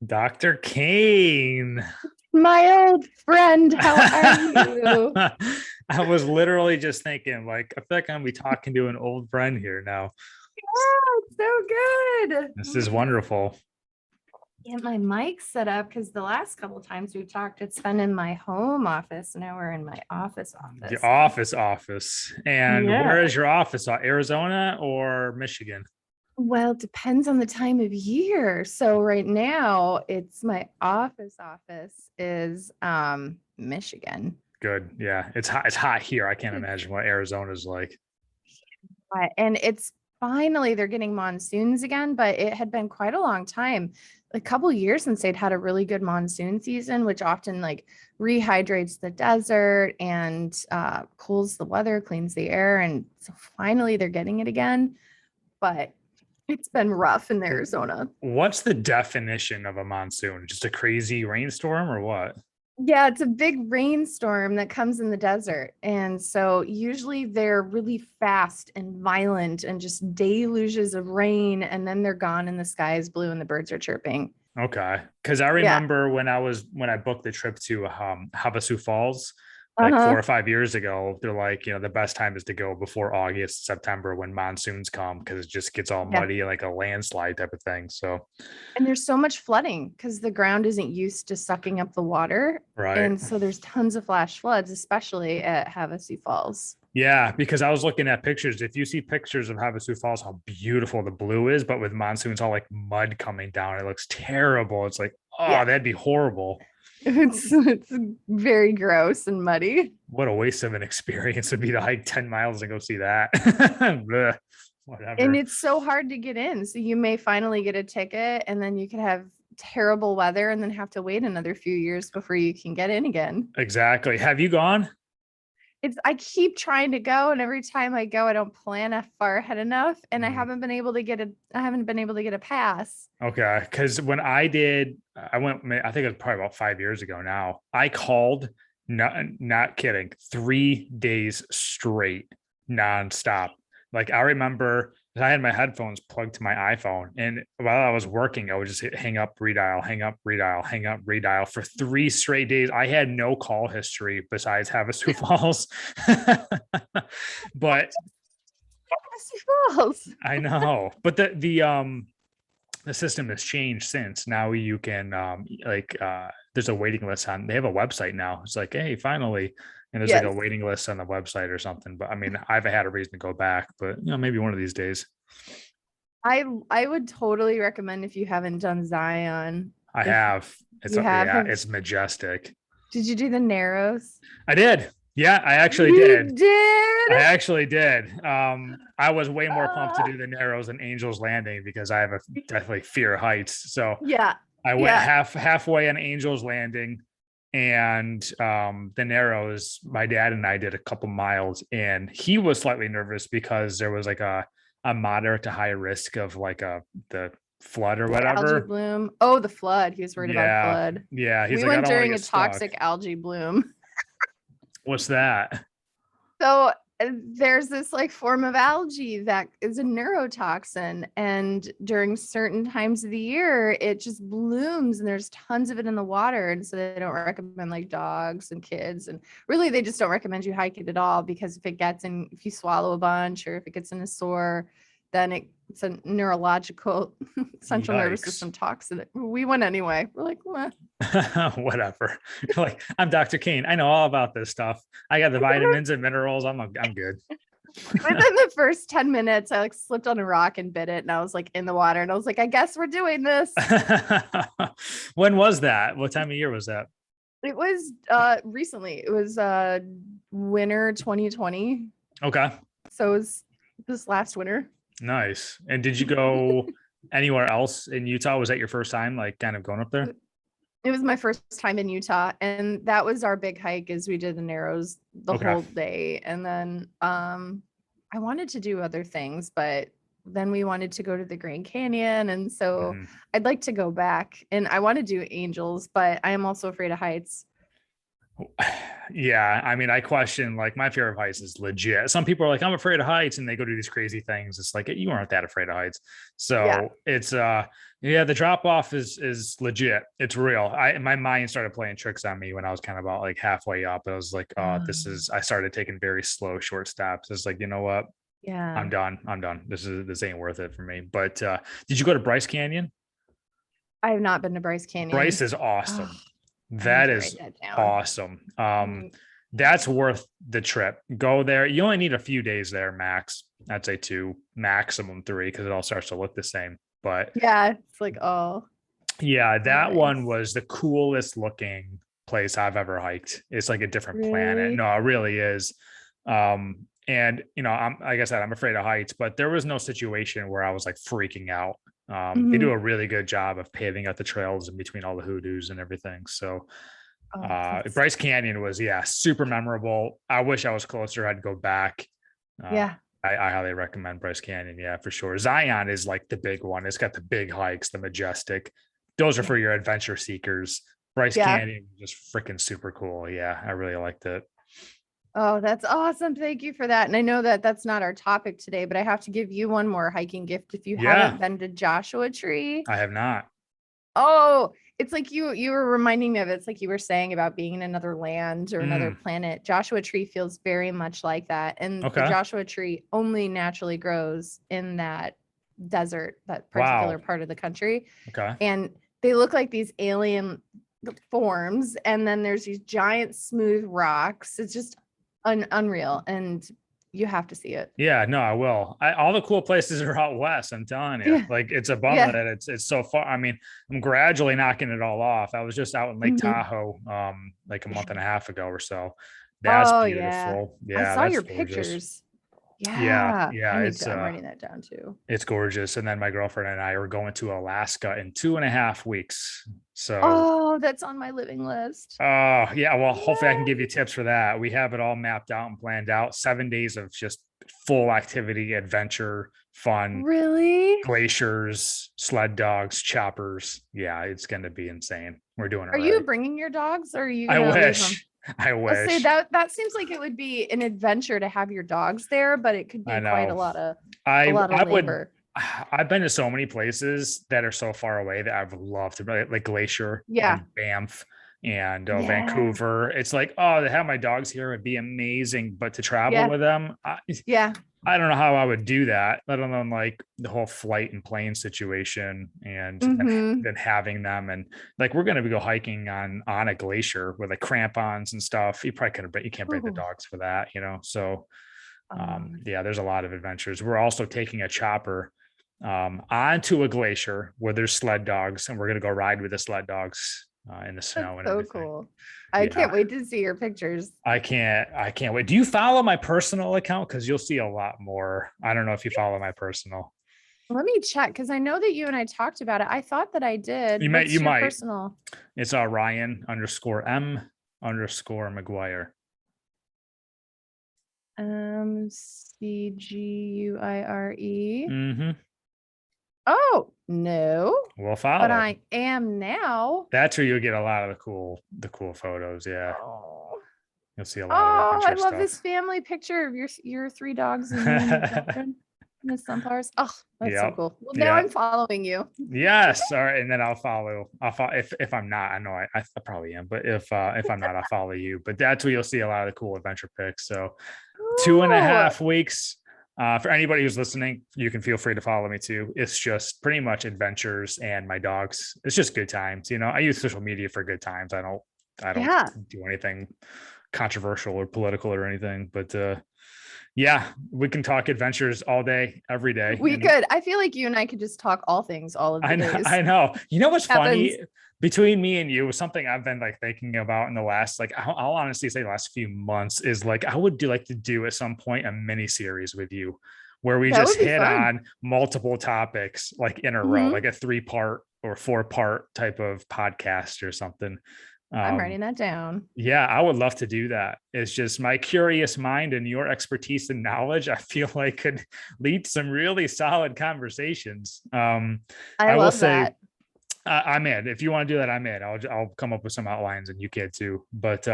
Dr. Cain. My old friend, how are you? I was literally just thinking, like, I feel like I'm gonna be talking to an old friend here now. Yeah, it's so good. This Let is me just wonderful. get my mic set up because the last couple times we've talked, it's been in my home office. Now we're in my office The office. office. And where Yeah. is your office? Arizona or Michigan? Well, it depends on the time of year. So right now it's my office is Michigan. Good. Yeah. It's hot. It's hot here. I can't imagine what Arizona's like. And it's finally they're getting monsoons again, but it had been quite a long time, a couple years since they'd had a really good monsoon season, which often like rehydrates the desert and cools the weather, cleans the air. And so finally they're getting it again, but it's been rough in Arizona. What's the definition of a monsoon? Just a crazy rainstorm or what? Yeah, it's a big rainstorm that comes in the desert. And so usually they're really fast and violent and just deluges of rain. And then they're gone and the sky is blue and the birds are chirping. Okay. Because I Yeah. remember when I booked the trip to Havasu Falls like Uh-huh. 4 or 5 years ago, they're like, the best time is to go before August, September when monsoons come because it just gets all Yeah. muddy, like a landslide type of thing. So, And there's so much flooding because the ground isn't used to sucking up the water. right. And so there's tons of flash floods, especially at Havasu Falls. Yeah, because I was looking at pictures. If you see pictures of Havasu Falls, how beautiful the blue is, but with monsoons, all like mud coming down, it looks terrible. It's like, oh, Yeah. that'd be horrible. It's very gross and muddy. What a waste of an experience would be to hike 10 miles and go see that. And Whatever. it's so hard to get in. So you may finally get a ticket and then you could have terrible weather and then have to wait another few years before you can get in again. Exactly. Have you gone? I keep trying to go and every time I go I don't plan far ahead enough and Mm, I haven't been able to get a pass. okay. Because when I did, I went, I think it was probably about 5 years ago now. I called, not kidding, 3 days straight, nonstop. Like I remember I had my headphones plugged to my iPhone, and while I was working, I would just hit hang up, redial, hang up, redial, hang up, redial for 3 straight days. I had no call history besides Havasu Falls, but Falls. I know. But the system has changed since. Now you can there's a waiting list on. They have a website now. It's like, hey, finally, and there's like a Yes. waiting list on the website or something. But I mean, I've had a reason to go back, but maybe one of these days. I would totally recommend if you haven't done Zion. I If have. It's you yeah, have, it's majestic. did you do the Narrows? I did. Yeah, I actually You did. did? I actually did. I was way more pumped to Uh, do the Narrows than Angels Landing because I have a definitely fear of heights. So yeah. I went Yeah. halfway on Angels Landing, and the Narrows. My dad and I did a couple miles, and he was slightly nervous because there was like a moderate to high risk of like the flood or Algae whatever. bloom. Oh, the flood. He was worried about a Yeah, flood. yeah. He's We like, I went don't want to during a get stuck. toxic algae bloom. What's that? So there's this like form of algae that is a neurotoxin. And during certain times of the year, it just blooms and there's tons of it in the water. And so they don't recommend like dogs and kids. And really, they just don't recommend you hike it at all because if you swallow a bunch or if it gets in a sore, then it's a neurological central nervous Yikes. system toxin. We went anyway. We're like, well, Whatever. Like, I'm Dr. Cain. I know all about this stuff. I got the vitamins and minerals. I'm good. within the first 10 minutes, I like slipped on a rock and bit it. And I was like in the water. And I was like, I guess we're doing this. When was that? What time of year was that? It was recently. It was winter 2020. Okay. So it was this last winter. Nice. And did you go anywhere else in Utah? Was that your first time, like kind of going up there? It was my first time in Utah. And that was our big hike is we did the Narrows the Okay. whole day. And then I wanted to do other things, but then we wanted to go to the Grand Canyon. And so Mhm. I'd like to go back and I want to do angels, but I am also afraid of heights. Yeah, I mean, I question like my fear of heights is legit. Some people are like, I'm afraid of heights, and they go do these crazy things. It's like you aren't that afraid of heights. Yeah. So it's yeah, the drop off is legit. It's real. My mind started playing tricks on me when I was kind of about like halfway up. I was like, oh, this Um, is I started taking very slow, short steps. It's like, you know what? I'm yeah. done. I'm done. This ain't worth it for me. But did you go to Bryce Canyon? I have not been to Bryce Bryce Canyon. is Oh, awesome. I need That to is write that down. awesome. Mm, That's worth the trip. Go there. You only need a few days there, max. I'd say 2, maximum 3, because it all starts to look the same. But yeah, it's like, oh, yeah, that one nice. was the coolest looking place I've ever hiked. It's like a different planet. Really? No, it really is. And I'm like I said, I'm afraid of heights, but there was no situation where I was like freaking out. They do Mhm. a really good job of paving out the trails in between all the hoodoos and everything. So Oh, that's Bryce Canyon was, yeah, super memorable. I wish I was closer. I'd go back. Uh, yeah. I highly recommend Bryce Canyon. Yeah, for sure. Zion is like the big one. It's got the big hikes, the majestic. Those are Yeah. for your adventure seekers. Bryce Yeah. Canyon is just freaking super cool. Yeah, I really liked it. Oh, that's awesome. Thank you for that. And I know that that's not our topic today, but I have to give you one more hiking gift. If you haven't Yeah, been to Joshua Tree, I have not. oh, it's like you were reminding me of it. It's like you were saying about being in another land or another Mm, planet. Joshua Tree feels very much like that. And the okay. Joshua Tree only naturally grows in that desert, that particular Wow. part of the country. Okay. And they look like these alien forms. And then there's these giant smooth rocks. It's just unreal. And you have to see it. Yeah, no, I will. All the cool places are out west. I'm telling you, Yeah. like it's a bummer Yeah. that it's so far. I mean, I'm gradually knocking it all off. I was just out in Lake Mhm. Tahoe, like a month and a half ago or so. That's Oh, yeah. beautiful. I Yeah, saw that's your gorgeous. pictures. Yeah, Yeah. yeah, I'm writing that down too. it's gorgeous. And then my girlfriend and I are going to Alaska in 2.5 weeks. So Oh, that's on my living list. yeah, well, hopefully I can give you Yay. tips for that. We have it all mapped out and planned out. 7 days of just full activity, adventure, fun, Really? glaciers, sled dogs, choppers. Yeah, it's going to be insane. We're doing it Are you right. bringing your dogs or are you I gonna leave them? wish. I I'll say wish. that seems like it would be an adventure to have your dogs there, but it could I be quite know. a lot of I would. labor. I've been to so many places that are so far away that I've loved to, like Glacier Yeah. and Banff and Yeah. Vancouver. It's like, oh, to have my dogs here would be amazing, but to travel Yeah. with them, Yeah. I don't know how I would do that, let alone like the whole flight and plane situation, and Mm-hmm. then having them, and like we're gonna go hiking on a glacier with like crampons and stuff. You probably couldn't, but you can't bring the Ooh. dogs for that, you know. So Um, yeah, there's a lot of adventures. We're also taking a chopper onto a glacier where there's sled dogs, and we're gonna go ride with the sled dogs in the that's snow and so everything. cool. I Yeah, can't wait to see your pictures. I can't wait. Do you follow my personal account? Because you'll see a lot more. I don't know if you follow my personal. Let me check because I know that you and I talked about it. I thought that I did. You What's your might. personal? It's Ryan _M _McGuire. CGUIRE. Mm-hmm. Oh, no, We'll but follow. I am now. That's where you'll get a lot of the cool photos. Yeah, Oh, you'll see a lot of oh, I adventure love stuff. this family picture of your three dogs and you and your girlfriend and the sunflowers. Oh, that's so Yep. cool. Well, now Yeah. I'm following you. Yes. All right. And then I'll follow. If I'm not. I know I probably am, but if I'm not, I'll follow you. But that's where you'll see a lot of the cool adventure pics. So two and a Ooh, half weeks. For anybody who's listening, you can feel free to follow me too. It's just pretty much adventures and my dogs. It's just good times. You know, I use social media for good times. I don't yeah, do anything controversial or political or anything. But yeah, we can talk adventures all day, every day. we And could. I feel like you and I could just talk all things all of the days. I know. You know what's Happens. funny? Between me and you, something I've been like thinking about in the last, like I'll honestly say the last few months is like I would do like to do at some point a mini series with you where we That just would be hit fun. on multiple topics like in a row, Hmm. like a 3-part or 4-part type of podcast or something. I'm Um, writing that down. yeah, I would love to do that. It's just my curious mind and your expertise and knowledge, I feel like could lead to some really solid conversations. I I will love say that. I'm in. If you want to do that, I'm in. I'll come up with some outlines and you can too. But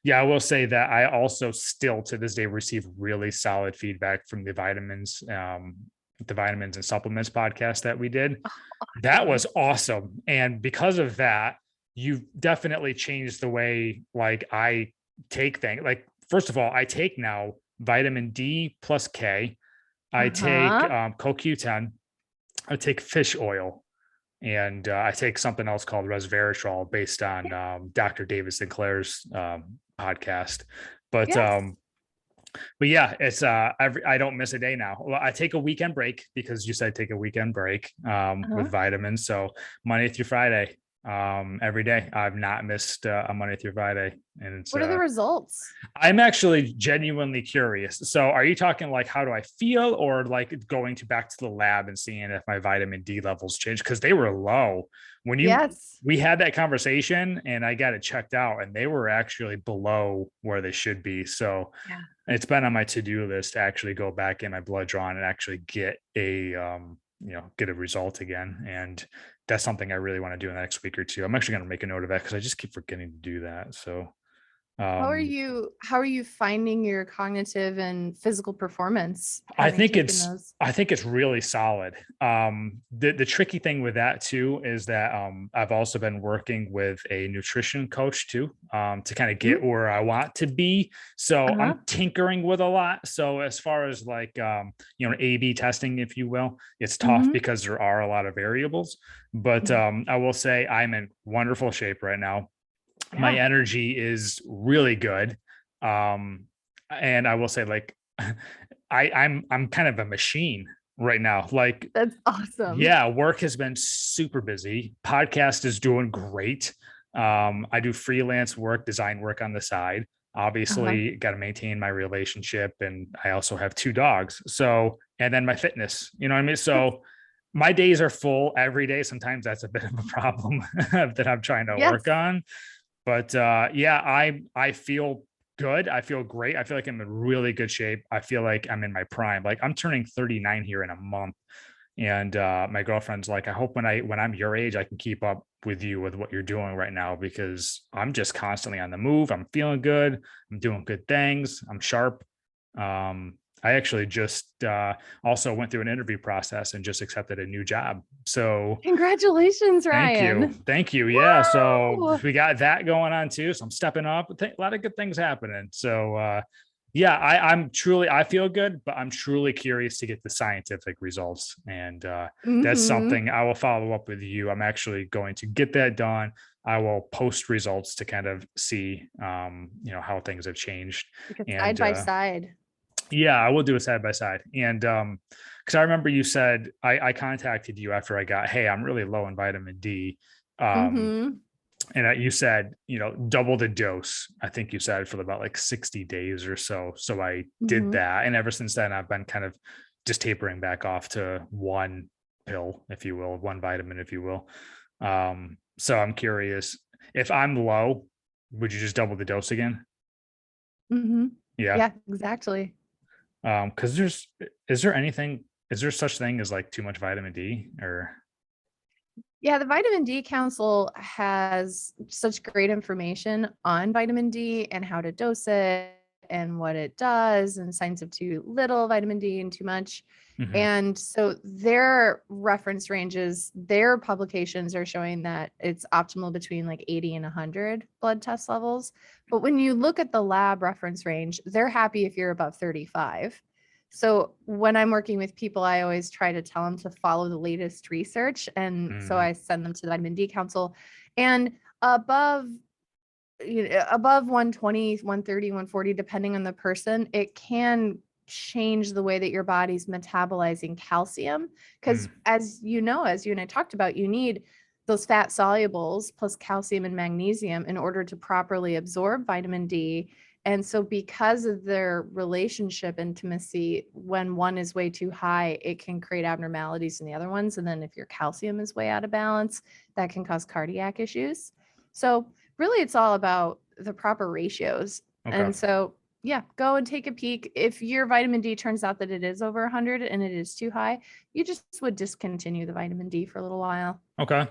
yeah, I will say that I also still to this day receive really solid feedback from the vitamins and supplements podcast that we did. That Awesome. was awesome. And because of that, you definitely changed the way like I take things. Like, first of all, I take now vitamin D plus K. I take Uh-huh. CoQ10. I take fish oil. And I take something else called resveratrol based on Dr. David Sinclair's podcast. But Yes. but yeah, it's I don't miss a day now. Well, I take a weekend break because you said take a weekend break Uh-huh. with vitamins. So Monday through Friday, every day. I've not missed a Monday through Friday, and it's What are the results? I'm actually genuinely curious. So are you talking like how do I feel or like going to back to the lab and seeing if my vitamin D levels change? Because they were low. When Yes. we had that conversation and I got it checked out and they were actually below where they should be. So Yeah. it's been on my to-do list to actually go back in my blood drawn and actually get a get a result again. And that's something I really want to do in the next week or two. I'm actually going to make a note of that because I just keep forgetting to do that. So um How are you finding your cognitive and physical performance having taken those? I think it's really solid. The tricky thing with that too is that I've also been working with a nutrition coach too, to kind of Mhm. get where I want to be. So Uh-huh. I'm tinkering with a lot. So as far as like A/B testing, if you will, it's tough Mhm. because there are a lot of variables. But Mhm. I will say I'm in wonderful shape right now. My Yeah, energy is really good. Um, and I will say, like, I'm kind of a machine right now. Like, that's awesome. yeah, work has been super busy. Podcast is doing great. I do freelance work, design work on the side. Uh-huh. Obviously, got to maintain my relationship, and I also have two dogs. So, and then my fitness. You know what I mean? Yes. So, my days are full every day. Sometimes that's a bit of a problem that I'm trying to work Yes. on. But yeah, I feel good. I feel great. I feel like I'm in really good shape. I feel like I'm in my prime. Like I'm turning 39 here in a month. And my girlfriend's like, I hope when I'm your age, I can keep up with you with what you're doing right now because I'm just constantly on the move. I'm feeling good. I'm doing good things. I'm sharp. I actually just also went through an interview process and just accepted a new job. So Congratulations, thank you. Ryan. Thank you. Yeah. So Wow. we got that going on too. So I'm stepping up. A lot of good things happening. So yeah, I'm truly I feel good, but I'm truly curious to get the scientific results. And that's Mhm. something I will follow up with you. I'm actually going to get that done. I will post results to kind of see how things have changed. Like a side And by side. yeah, I will do a side by side. And because I remember you said I contacted you after I got, hey, I'm really low in vitamin D. Um, Mhm. and you said, double the dose. I think you said for about like 60 days or so. So I did Mhm. that. And ever since then, I've been kind of just tapering back off to one pill, if you will, one vitamin, if you will. So I'm curious if I'm low, would you just double the dose again? Mhm. Yeah. Yeah, exactly. Because is there such thing as like too much vitamin D or Yeah, the Vitamin D Council has such great information on vitamin D and how to dose it and what it does and signs of too little vitamin D and too much. Mhm, And so their reference ranges, their publications are showing that it's optimal between like 80 and 100 blood test levels. But when you look at the lab reference range, they're happy if you're above 35. So when I'm working with people, I always try to tell them to follow the latest research. And so mhm, I send them to the Vitamin D Council. And above above 120, 130, 140, depending on the person, it can change the way that your body's metabolizing calcium. Because mm, as you and I talked about, you need those fat solubles plus calcium and magnesium in order to properly absorb vitamin D. And so, because of their relationship intimacy, when one is way too high, it can create abnormalities in the other ones. And then, if your calcium is way out of balance, that can cause cardiac issues. So, really, it's all about the proper ratios. okay. And so Yeah, go and take a peek. If your vitamin D turns out that it is over 100 and it is too high, you just would discontinue the vitamin D for a little while. Okay.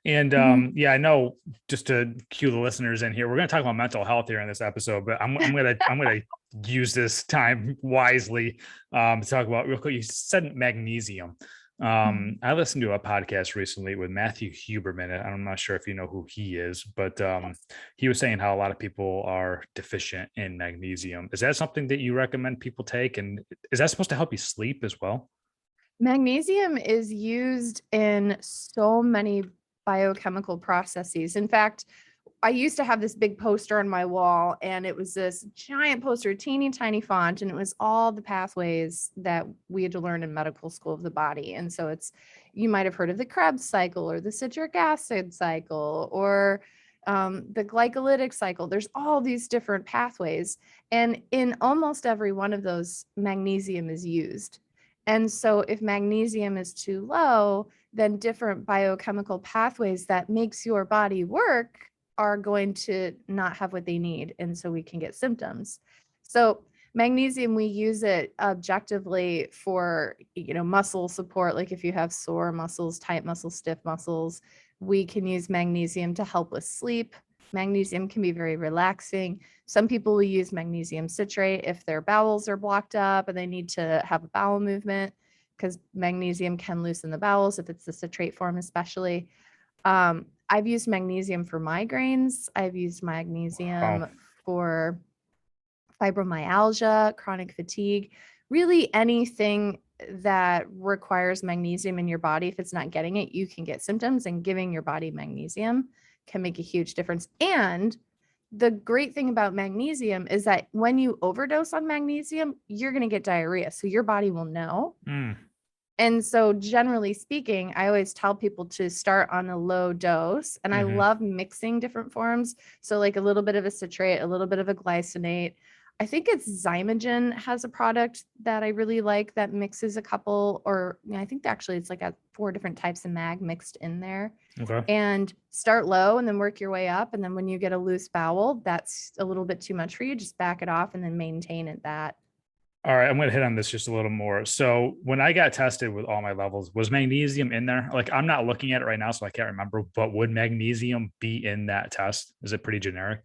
And Mhm. yeah, I know, just to cue the listeners in here, we're going to talk about mental health here in this episode, but I'm going to use this time wisely to talk about real quick. You said magnesium. Mhm. I listened to a podcast recently with Matthew Huberman. I'm not sure if you know who he is, but Yes. he was saying how a lot of people are deficient in magnesium. Is that something that you recommend people take? And is that supposed to help you sleep as well? Magnesium is used in so many biochemical processes. In fact, I used to have this big poster on my wall, and it was this giant poster, teeny tiny font, and it was all the pathways that we had to learn in medical school of the body. And so you might have heard of the Krebs cycle or the citric acid cycle or the glycolytic cycle. There's all these different pathways. And in almost every one of those, magnesium is used. And so if magnesium is too low, then different biochemical pathways that makes your body work are going to not have what they need. And so we can get symptoms. So magnesium, we use it objectively for, muscle support. Like if you have sore muscles, tight muscles, stiff muscles, we can use magnesium to help with sleep. Magnesium can be very relaxing. Some people will use magnesium citrate if their bowels are blocked up and they need to have a bowel movement, because magnesium can loosen the bowels if it's the citrate form, especially. I've used magnesium for migraines. I've used Wow. magnesium for fibromyalgia, chronic fatigue, really anything that requires magnesium in your body. If it's not getting it, you can get symptoms, and giving your body magnesium can make a huge difference. And the great thing about magnesium is that when you overdose on magnesium, you're going to get diarrhea. So your body will know. Mm, And so generally speaking, I always tell people to start on a low dose, and I mhm. love mixing different forms. So like a little bit of a citrate, a little bit of a glycinate. I think it's Zymogen has a product that I really like that mixes a couple, or I think actually it's like 4 different types of mag mixed in there. Okay. And start low and then work your way up. And then when you get a loose bowel, that's a little bit too much for you, just back it off and then maintain at that. All right, I'm going to hit on this just a little more. So, when I got tested with all my levels, was magnesium in there? Like, I'm not looking at it right now, so I can't remember, but would magnesium be in that test? Is it pretty generic?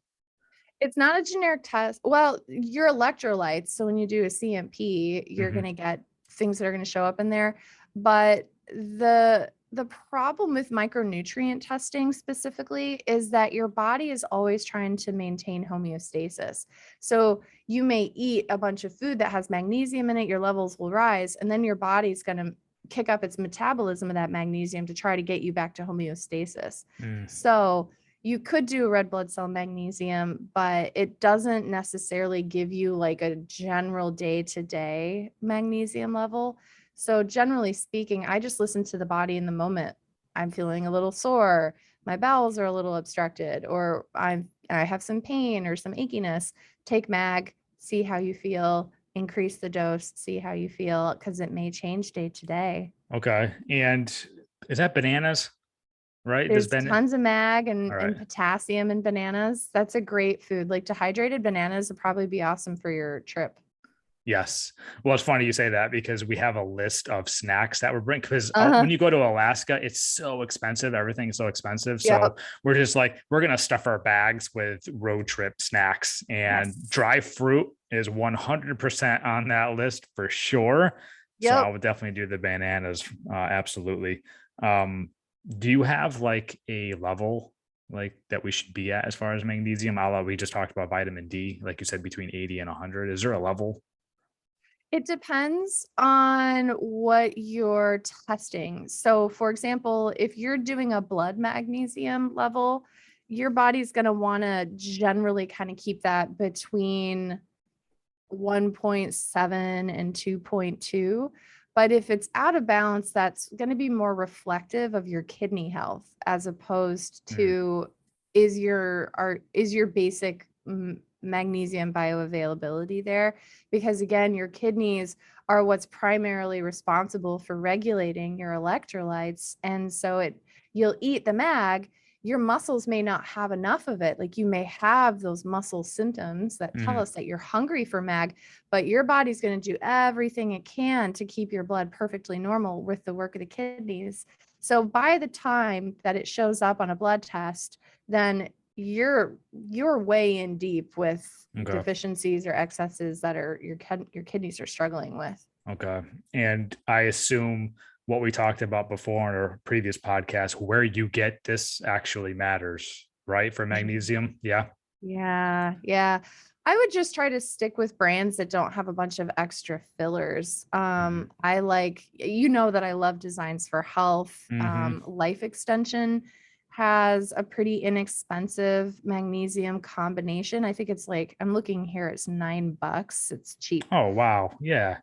It's not a generic test. Well, your electrolytes. So when you do a CMP, you're Hmm. going to get things that are going to show up in there. But the problem with micronutrient testing specifically is that your body is always trying to maintain homeostasis. So you may eat a bunch of food that has magnesium in it, your levels will rise, and then your body's going to kick up its metabolism of that magnesium to try to get you back to homeostasis. Mm. So you could do a red blood cell magnesium, but it doesn't necessarily give you like a general day-to-day magnesium level. So generally speaking, I just listen to the body in the moment. I'm feeling a little sore, my bowels are a little obstructed, or I have some pain or some achiness. Take mag, see how you feel, increase the dose, see how you feel, because it may change day to day. Okay. And is that bananas? Right? There's There's been, tons of mag all right. and potassium in bananas. That's a great food. Like dehydrated bananas would probably be awesome for your trip. Yes. Well, it's funny you say that because we have a list of snacks that we're bringing. Because when Uh-huh. you go to Alaska, it's so expensive. Everything is so expensive. So Yep. we're just like, we're going to stuff our bags with road trip snacks, and Yes. dry fruit is 100% on that list for sure. So I Yep. would definitely do the bananas. Absolutely. Um, do you have like a level like that we should be at as far as magnesium? We just talked about vitamin D, like you said, between 80 and 100. Is there a level? It depends on what you're testing. So, for example, if you're doing a blood magnesium level, your body's going to want to generally kind of keep that between 1.7 and 2.2. But if it's out of balance, that's going to be more reflective of your kidney health as opposed Mm, to is your basic magnesium bioavailability there, because again, your kidneys are what's primarily responsible for regulating your electrolytes. And so you'll eat the mag, your muscles may not have enough of it. Like you may have those muscle symptoms that tell us that you're hungry for mag, but your body's going to do everything it can to keep your blood perfectly normal with the work of the kidneys. So by the time that it shows up on a blood test, then you're way in deep with deficiencies or excesses that are your kidneys are struggling with. Okay. And I assume what we talked about before in our previous podcast, where you get this actually matters, right? For magnesium. Yeah. Yeah. Yeah. I would just try to stick with brands that don't have a bunch of extra fillers. I like, that I love Designs for Health. Life Extension has a pretty inexpensive magnesium combination. I think it's like, I'm looking here, it's $9. It's cheap. Oh, wow. Yeah.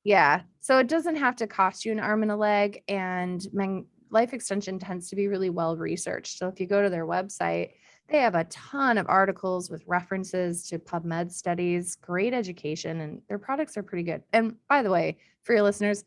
Yeah. So it doesn't have to cost you an arm and a leg. And Life Extension tends to be really well researched. So if you go to their website, they have a ton of articles with references to PubMed studies, great education, and their products are pretty good. And by the way, for your listeners,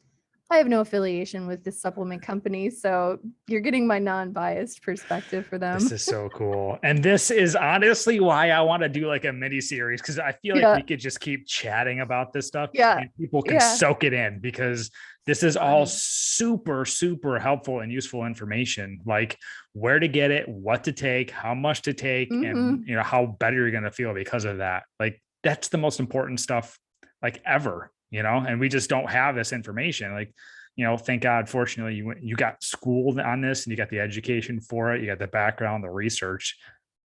I have no affiliation with this supplement company, so you're getting my non-biased perspective for them. This is so cool. And this is honestly why I want to do like a mini series, because I feel like we could just keep chatting about this stuff and people can soak it in, because this is all super, super helpful and useful information, like where to get it, what to take, how much to take, and how better you're going to feel because of that. Like that's the most important stuff like ever, and we just don't have this information. Like, thank God, fortunately, you got schooled on this and you got the education for it. You got the background, the research.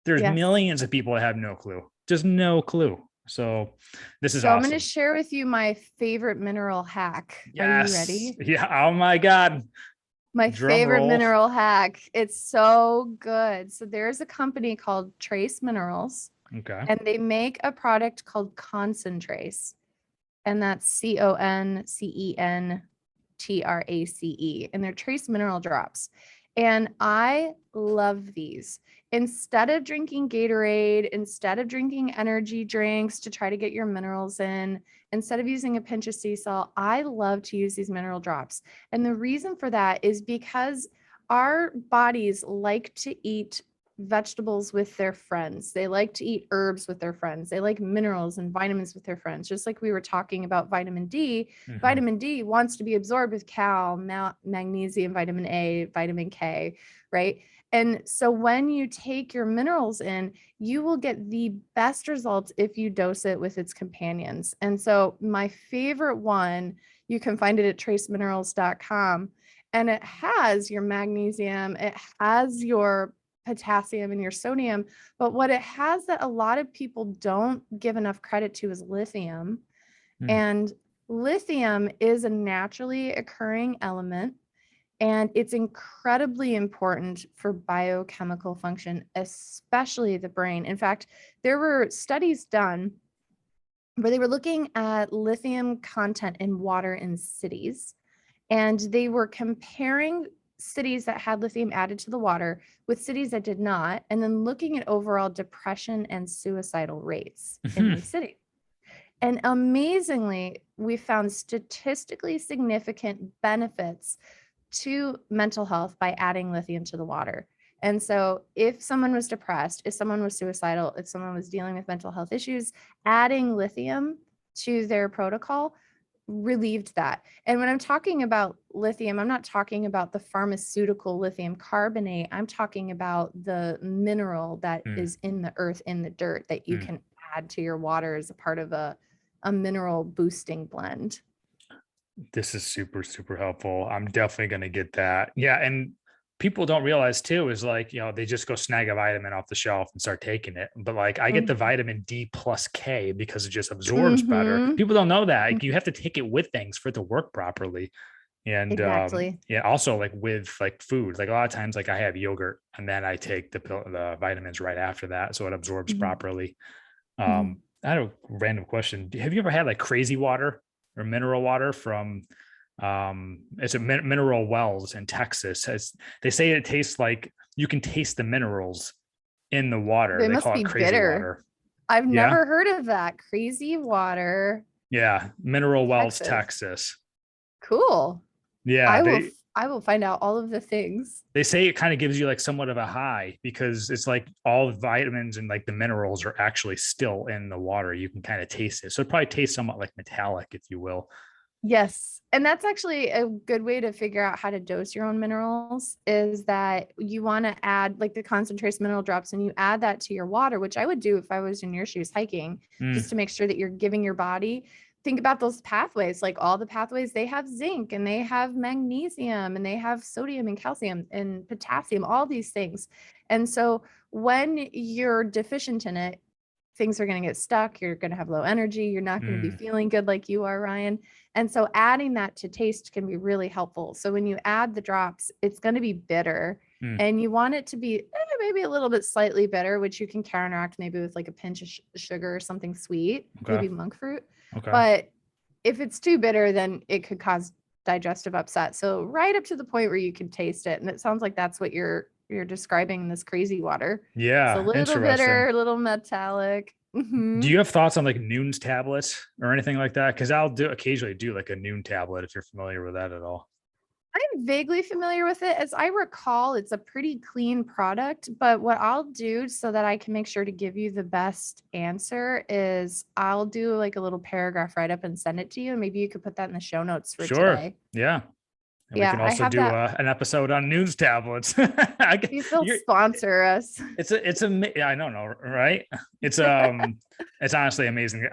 There's millions of people that have no clue, just no clue. So this is awesome. I'm going to share with you my favorite mineral hack. Yes. Are you ready? Yeah. Oh my God. My favorite mineral hack. It's so good. So there's a company called Trace Minerals. Okay. And they make a product called Concentrace. And that's CONCENTRACE. And they're trace mineral drops. And I love these. Instead of drinking Gatorade, instead of drinking energy drinks to try to get your minerals in, instead of using a pinch of sea salt, I love to use these mineral drops. And the reason for that is because our bodies like to eat vegetables with their friends. They like to eat herbs with their friends. They like minerals and vitamins with their friends. Just like we were talking about vitamin D, vitamin D wants to be absorbed with cal, magnesium, vitamin A, vitamin K, right? And so when you take your minerals in, you will get the best results if you dose it with its companions. And so my favorite one, you can find it at traceminerals.com, and it has your magnesium, it has your potassium and your sodium, but what it has that a lot of people don't give enough credit to is lithium. And lithium is a naturally occurring element, and it's incredibly important for biochemical function, especially the brain. In fact, there were studies done where they were looking at lithium content in water in cities, and they were comparing cities that had lithium added to the water with cities that did not, and then looking at overall depression and suicidal rates in these cities. And amazingly, we found statistically significant benefits to mental health by adding lithium to the water. And so if someone was depressed, if someone was suicidal, if someone was dealing with mental health issues, adding lithium to their protocol relieved that. And when I'm talking about lithium, I'm not talking about the pharmaceutical lithium carbonate. I'm talking about the mineral that is in the earth, in the dirt, that you can add to your water as a part of a mineral boosting blend. This is super, super helpful. I'm definitely going to get that. Yeah. And people don't realize too, is like, they just go snag a vitamin off the shelf and start taking it. But like I get the vitamin D plus K because it just absorbs better. People don't know that. Like, you have to take it with things for it to work properly. And also like with like food, like a lot of times, like I have yogurt and then I take the vitamins right after that, so it absorbs properly. I had a random question. Have you ever had like crazy water or mineral water from it's a mineral wells in Texas? They say it tastes like you can taste the minerals in the water. They must be crazy bitter. Water. I've never heard of that. Crazy water. Yeah. Mineral wells, Texas. Cool. Yeah. I will find out all of the things. They say it kind of gives you like somewhat of a high because it's like all the vitamins and like the minerals are actually still in the water. You can kind of taste it. So it probably tastes somewhat like metallic, if you will. Yes. And that's actually a good way to figure out how to dose your own minerals, is that you want to add like the concentrated mineral drops and you add that to your water, which I would do if I was in your shoes hiking, just to make sure that you're giving your body. Think about those pathways, like all the pathways, they have zinc and they have magnesium and they have sodium and calcium and potassium, all these things. And so when you're deficient in it, things are going to get stuck. You're going to have low energy. You're not going to be feeling good like you are, Ryan. And so adding that to taste can be really helpful. So when you add the drops, it's going to be bitter and you want it to be maybe a little bit slightly bitter, which you can counteract maybe with like a pinch of sugar or something sweet, maybe monk fruit. But if it's too bitter, then it could cause digestive upset. So right up to the point where you can taste it. And it sounds like that's what you're describing in this crazy water. Yeah. So a little bitter, a little metallic. Do you have thoughts on like Noon's tablets or anything like that? Because I'll occasionally do like a Noon tablet if you're familiar with that at all. I'm vaguely familiar with it. As I recall, it's a pretty clean product, but what I'll do so that I can make sure to give you the best answer is I'll do like a little paragraph write up and send it to you. And maybe you could put that in the show notes for today. Yeah. And we can I also have do an episode on Noon's tablets. Please don't sponsor us. I don't know, right? It's honestly amazing.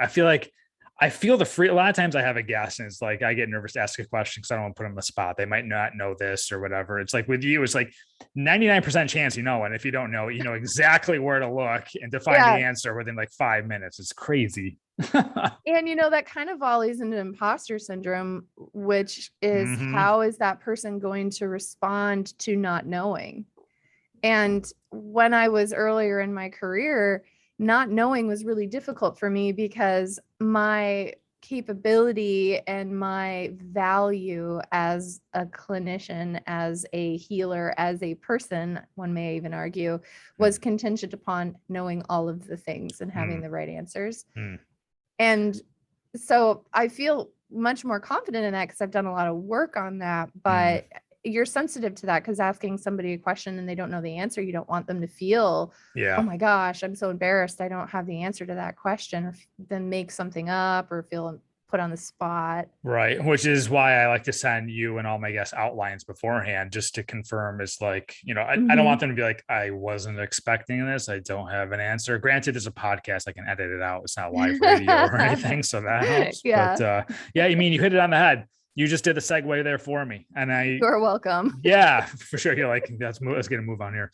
I feel the free. A lot of times I have a guess and it's like I get nervous to ask a question because I don't want to put them on the spot. They might not know this or whatever. It's like with you, it's like 99% chance you know, and if you don't know, you know exactly where to look and to find the answer within like 5 minutes. It's crazy. And that kind of volleys into imposter syndrome, which is how is that person going to respond to not knowing? And when I was earlier in my career, not knowing was really difficult for me because my capability and my value as a clinician, as a healer, as a person, one may even argue, was contingent upon knowing all of the things and having the right answers. And so I feel much more confident in that because I've done a lot of work on that, but you're sensitive to that because asking somebody a question and they don't know the answer, you don't want them to feel, oh my gosh, I'm so embarrassed, I don't have the answer to that question, or then make something up or feel put on the spot. Right. Which is why I like to send you and all my guests outlines beforehand just to confirm. It's like, I don't want them to be like, I wasn't expecting this. I don't have an answer. Granted, there's a podcast. I can edit it out. It's not live radio or anything. So that helps. But I mean, you hit it on the head. You just did the segue there for me. And you're welcome. Yeah, for sure. You're like, let's get a move on here.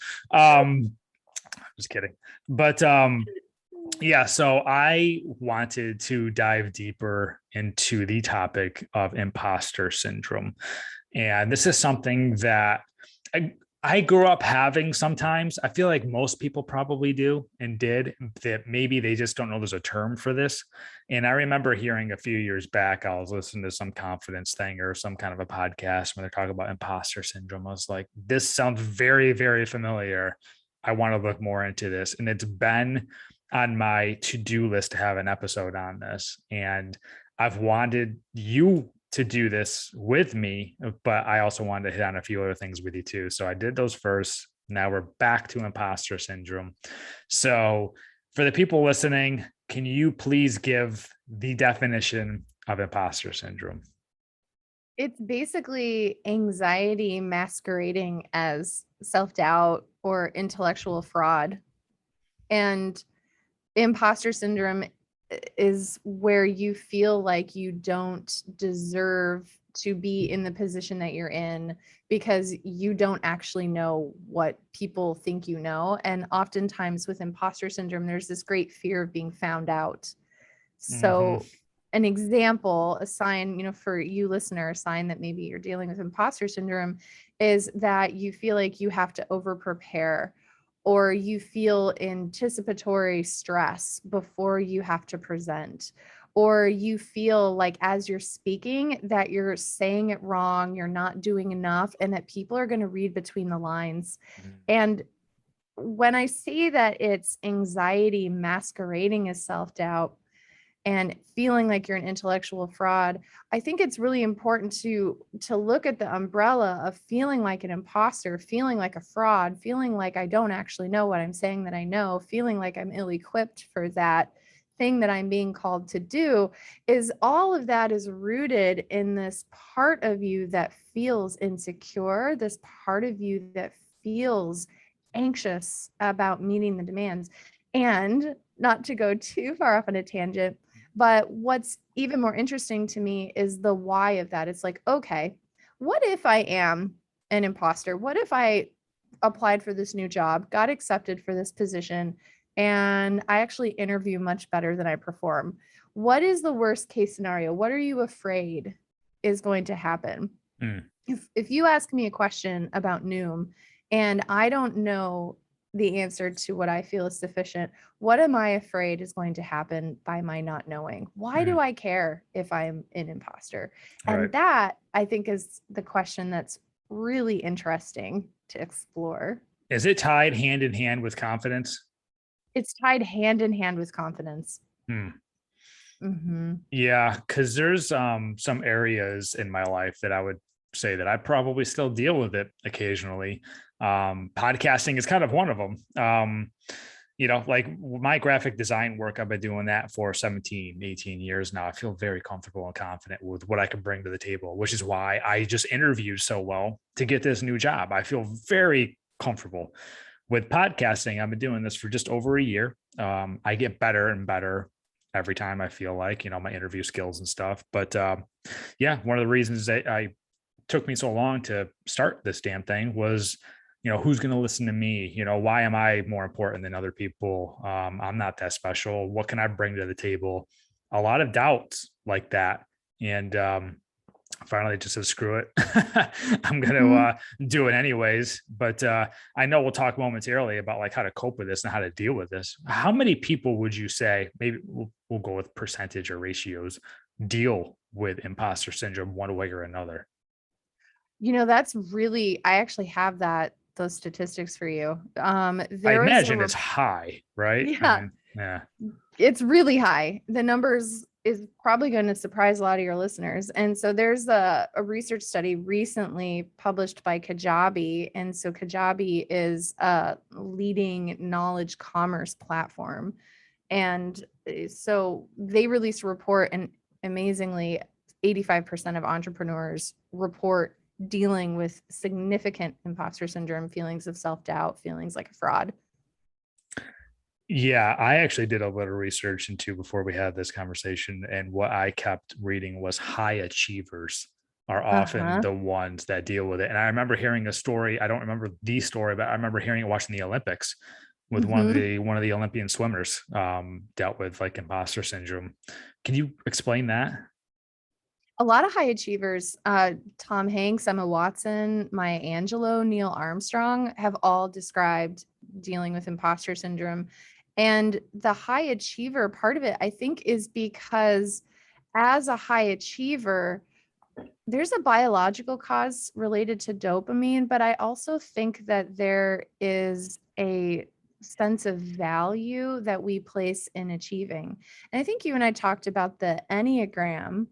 Just kidding. But so I wanted to dive deeper into the topic of imposter syndrome. And this is something that I grew up having sometimes. I feel like most people probably do and did, that maybe they just don't know there's a term for this. And I remember hearing a few years back, I was listening to some confidence thing or some kind of a podcast when they're talking about imposter syndrome. I was like, this sounds very, very familiar. I want to look more into this. And it's been on my to-do list to have an episode on this. And I've wanted you to do this with me, but I also wanted to hit on a few other things with you too. So I did those first. Now we're back to imposter syndrome. So for the people listening, can you please give the definition of imposter syndrome? It's basically anxiety masquerading as self-doubt or intellectual fraud. And imposter syndrome is where you feel like you don't deserve to be in the position that you're in because you don't actually know what people think you know. And oftentimes with imposter syndrome, there's this great fear of being found out. So an example, a sign, for you listener, a sign that maybe you're dealing with imposter syndrome is that you feel like you have to over prepare, or you feel anticipatory stress before you have to present, or you feel like as you're speaking that you're saying it wrong, you're not doing enough, and that people are going to read between the lines. And when I say that it's anxiety masquerading as self-doubt, and feeling like you're an intellectual fraud, I think it's really important to look at the umbrella of feeling like an imposter, feeling like a fraud, feeling like I don't actually know what I'm saying that I know, feeling like I'm ill-equipped for that thing that I'm being called to do. Is all of that is rooted in this part of you that feels insecure, this part of you that feels anxious about meeting the demands. And not to go too far off on a tangent, but what's even more interesting to me is the why of that. It's like, okay, what if I am an imposter? What if I applied for this new job, got accepted for this position, and I actually interview much better than I perform? What is the worst case scenario? What are you afraid is going to happen? Mm. If you ask me a question about Noom and I don't know the answer to what I feel is sufficient, what am I afraid is going to happen by my not knowing? Why do Mm. I care if I'm an imposter? Right. And that, I think, is the question that's really interesting to explore. Is it tied hand in hand with confidence? It's tied hand in hand with confidence. Hmm. Mm-hmm. Yeah, because there's some areas in my life that I would say that I probably still deal with it occasionally. Podcasting is kind of one of them. Like my graphic design work, I've been doing that for 17, 18 years now. I feel very comfortable and confident with what I can bring to the table, which is why I just interviewed so well to get this new job. I feel very comfortable with podcasting. I've been doing this for just over a year. I get better and better every time, I feel like, my interview skills and stuff. But yeah, one of the reasons that I took me so long to start this damn thing was, who's going to listen to me? Why am I more important than other people? I'm not that special. What can I bring to the table? A lot of doubts like that. And finally just said, screw it. I'm going to do it anyways. But I know we'll talk momentarily about like how to cope with this and how to deal with this. How many people would you say, maybe we'll go with percentage or ratios, deal with imposter syndrome one way or another? That's really, I actually have those statistics for you. I There was imagine it's high, right? I yeah, mean, yeah. it's really high. The numbers is probably going to surprise a lot of your listeners. And so there's a research study recently published by Kajabi. And so Kajabi is a leading knowledge commerce platform. And so they released a report, and amazingly, 85% of entrepreneurs report dealing with significant imposter syndrome, feelings of self-doubt, feelings like a fraud. Yeah, I actually did a little research into before we had this conversation, and what I kept reading was high achievers are often Uh-huh. the ones that deal with it. And I remember hearing a story. I don't remember the story, but I remember hearing it watching the Olympics with Mm-hmm. one of the Olympian swimmers dealt with like imposter syndrome. Can you explain that? A lot of high achievers, Tom Hanks, Emma Watson, Maya Angelou, Neil Armstrong, have all described dealing with imposter syndrome. And the high achiever part of it, I think, is because as a high achiever, there's a biological cause related to dopamine, but I also think that there is a sense of value that we place in achieving. And I think you and I talked about the Enneagram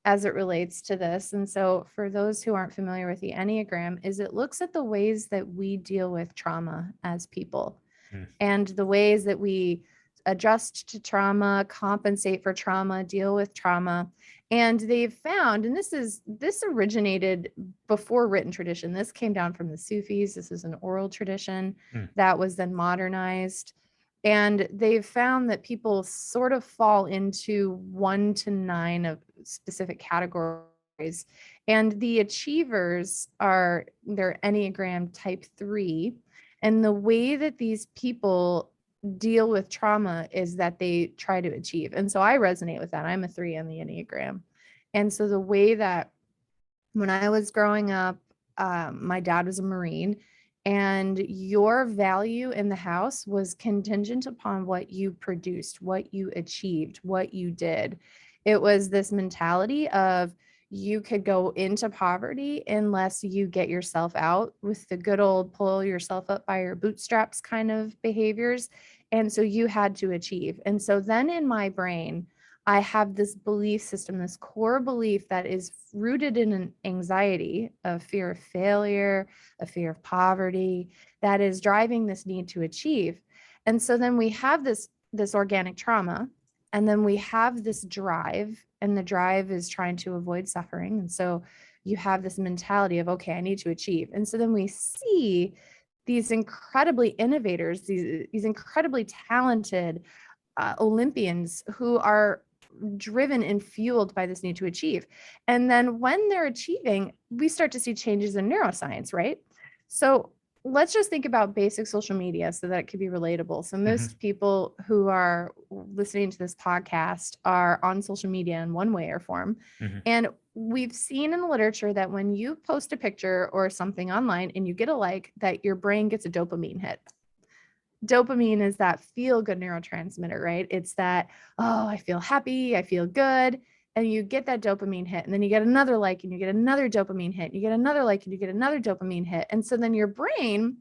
as it relates to this. And so for those who aren't familiar with the Enneagram, is it looks at the ways that we deal with trauma as people Hmm. and the ways that we adjust to trauma, compensate for trauma, deal with trauma. And they've found, and this originated before written tradition. This came down from the Sufis. This is an oral tradition Hmm. that was then modernized. And they've found that people sort of fall into 1 to 9 of specific categories. And the achievers are their Enneagram type 3. And the way that these people deal with trauma is that they try to achieve. And so I resonate with that. I'm a 3 on the Enneagram. And so the way that when I was growing up, my dad was a Marine, and your value in the house was contingent upon what you produced, what you achieved, what you did. It was this mentality of you could go into poverty unless you get yourself out with the good old pull yourself up by your bootstraps kind of behaviors. And so you had to achieve. And so then in my brain, I have this belief system, this core belief that is rooted in an anxiety, a fear of failure, a fear of poverty, that is driving this need to achieve. And so then we have this organic trauma, and then we have this drive, and the drive is trying to avoid suffering. And so you have this mentality of, okay, I need to achieve. And so then we see these incredibly innovators, these incredibly talented Olympians who are driven and fueled by this need to achieve. And then when they're achieving, we start to see changes in neuroscience, right? So let's just think about basic social media so that it could be relatable. So most people who are listening to this podcast are on social media in one way or form. And we've seen in the literature that when you post a picture or something online and you get a like, that your brain gets a dopamine hit. Dopamine is that feel good neurotransmitter, right? It's that, oh, I feel happy, I feel good. And you get that dopamine hit, and then you get another like, and you get another dopamine hit, and you get another like, and you get another dopamine hit. And so then your brain,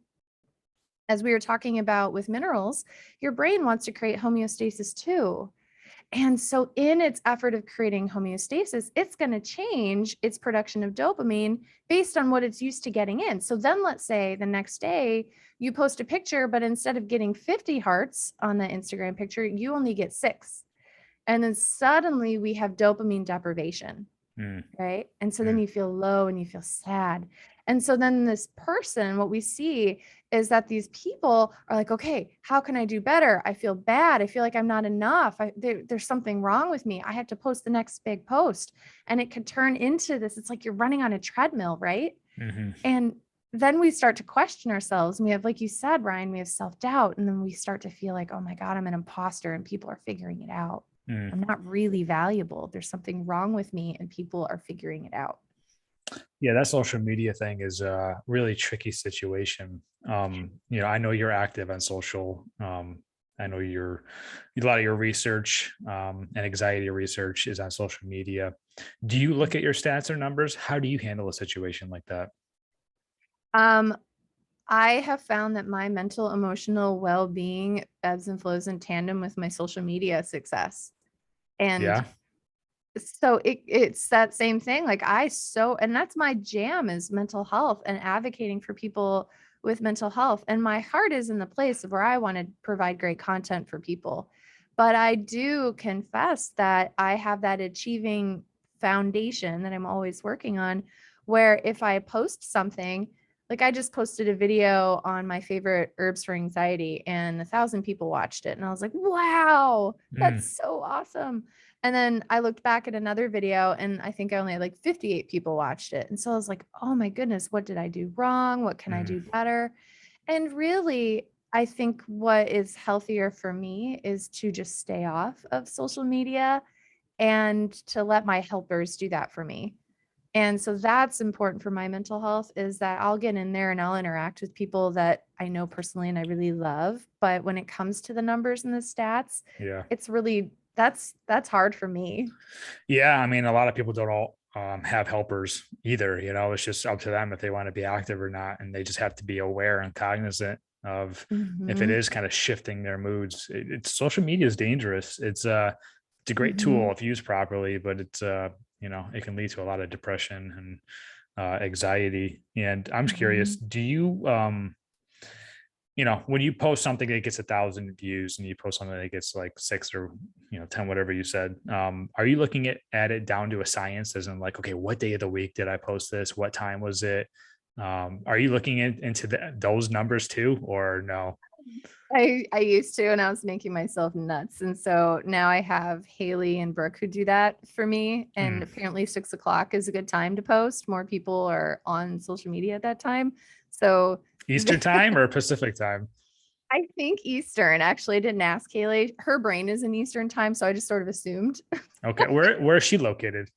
as we were talking about with minerals, your brain wants to create homeostasis too. And so in its effort of creating homeostasis, it's going to change its production of dopamine based on what it's used to getting in. So then let's say the next day you post a picture, but instead of getting 50 hearts on the Instagram picture, you only get 6. And then suddenly we have dopamine deprivation, right? And so then you feel low and you feel sad. And so then this person, what we see is that these people are like, okay, how can I do better? I feel bad. I feel like I'm not enough. There's something wrong with me. I have to post the next big post. And it could turn into this. It's like you're running on a treadmill, right? And then we start to question ourselves. And we have, like you said, Ryan, we have self-doubt. And then we start to feel like, oh my God, I'm an imposter and people are figuring it out. I'm not really valuable. There's something wrong with me and people are figuring it out. Yeah, that social media thing is a really tricky situation. I know you're active on social. I know a lot of your research and anxiety research is on social media. Do you look at your stats or numbers? How do you handle a situation like that? I have found that my mental, emotional well-being ebbs and flows in tandem with my social media success. And so it's that same thing. Like and that's my jam, is mental health and advocating for people with mental health. And my heart is in the place of where I want to provide great content for people. But I do confess that I have that achieving foundation that I'm always working on, where if I post something, like I just posted a video on my favorite herbs for anxiety and 1,000 people watched it. And I was like, wow, that's so awesome. And then I looked back at another video and I think I only had like 58 people watched it. And so I was like, oh my goodness, what did I do wrong? What can I do better? And really, I think what is healthier for me is to just stay off of social media and to let my helpers do that for me. And so that's important for my mental health, is that I'll get in there and I'll interact with people that I know personally and I really love. But when it comes to the numbers and the stats, it's really, that's hard for me. Yeah. I mean, a lot of people don't all have helpers either. It's just up to them if they want to be active or not. And they just have to be aware and cognizant of if it is kind of shifting their moods. Social media is dangerous. It's a great tool if used properly, but it's it can lead to a lot of depression and anxiety. And I'm just curious, do you, when you post something that gets 1,000 views and you post something that gets like 6 or 10, whatever you said, are you looking at it down to a science, as in like, okay, what day of the week did I post this? What time was it? Are you looking into those numbers too, or no? I used to, and I was making myself nuts. And so now I have Haley and Brooke who do that for me. And apparently 6 o'clock is a good time to post. More people are on social media at that time. So Eastern time or Pacific time? I think Eastern. Actually, I didn't ask Haley. Her brain is in Eastern time, so I just sort of assumed. Okay. Where is she located?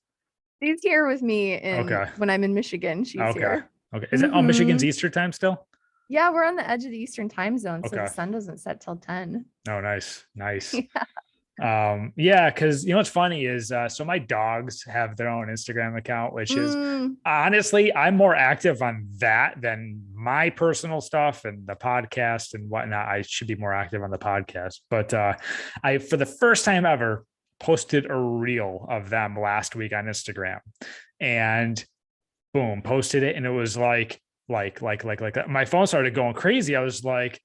She's here with me Okay. when I'm in Michigan. She's here. Okay. Is it Michigan's Eastern time still? Yeah, we're on the edge of the Eastern time zone, so Okay. the sun doesn't set till 10. Oh, nice. Yeah. Yeah, because what's funny is so my dogs have their own Instagram account, which is honestly, I'm more active on that than my personal stuff and the podcast and whatnot. I should be more active on the podcast, but I, for the first time ever, posted a reel of them last week on Instagram, and boom, posted it. And it was like my phone started going crazy. I was like,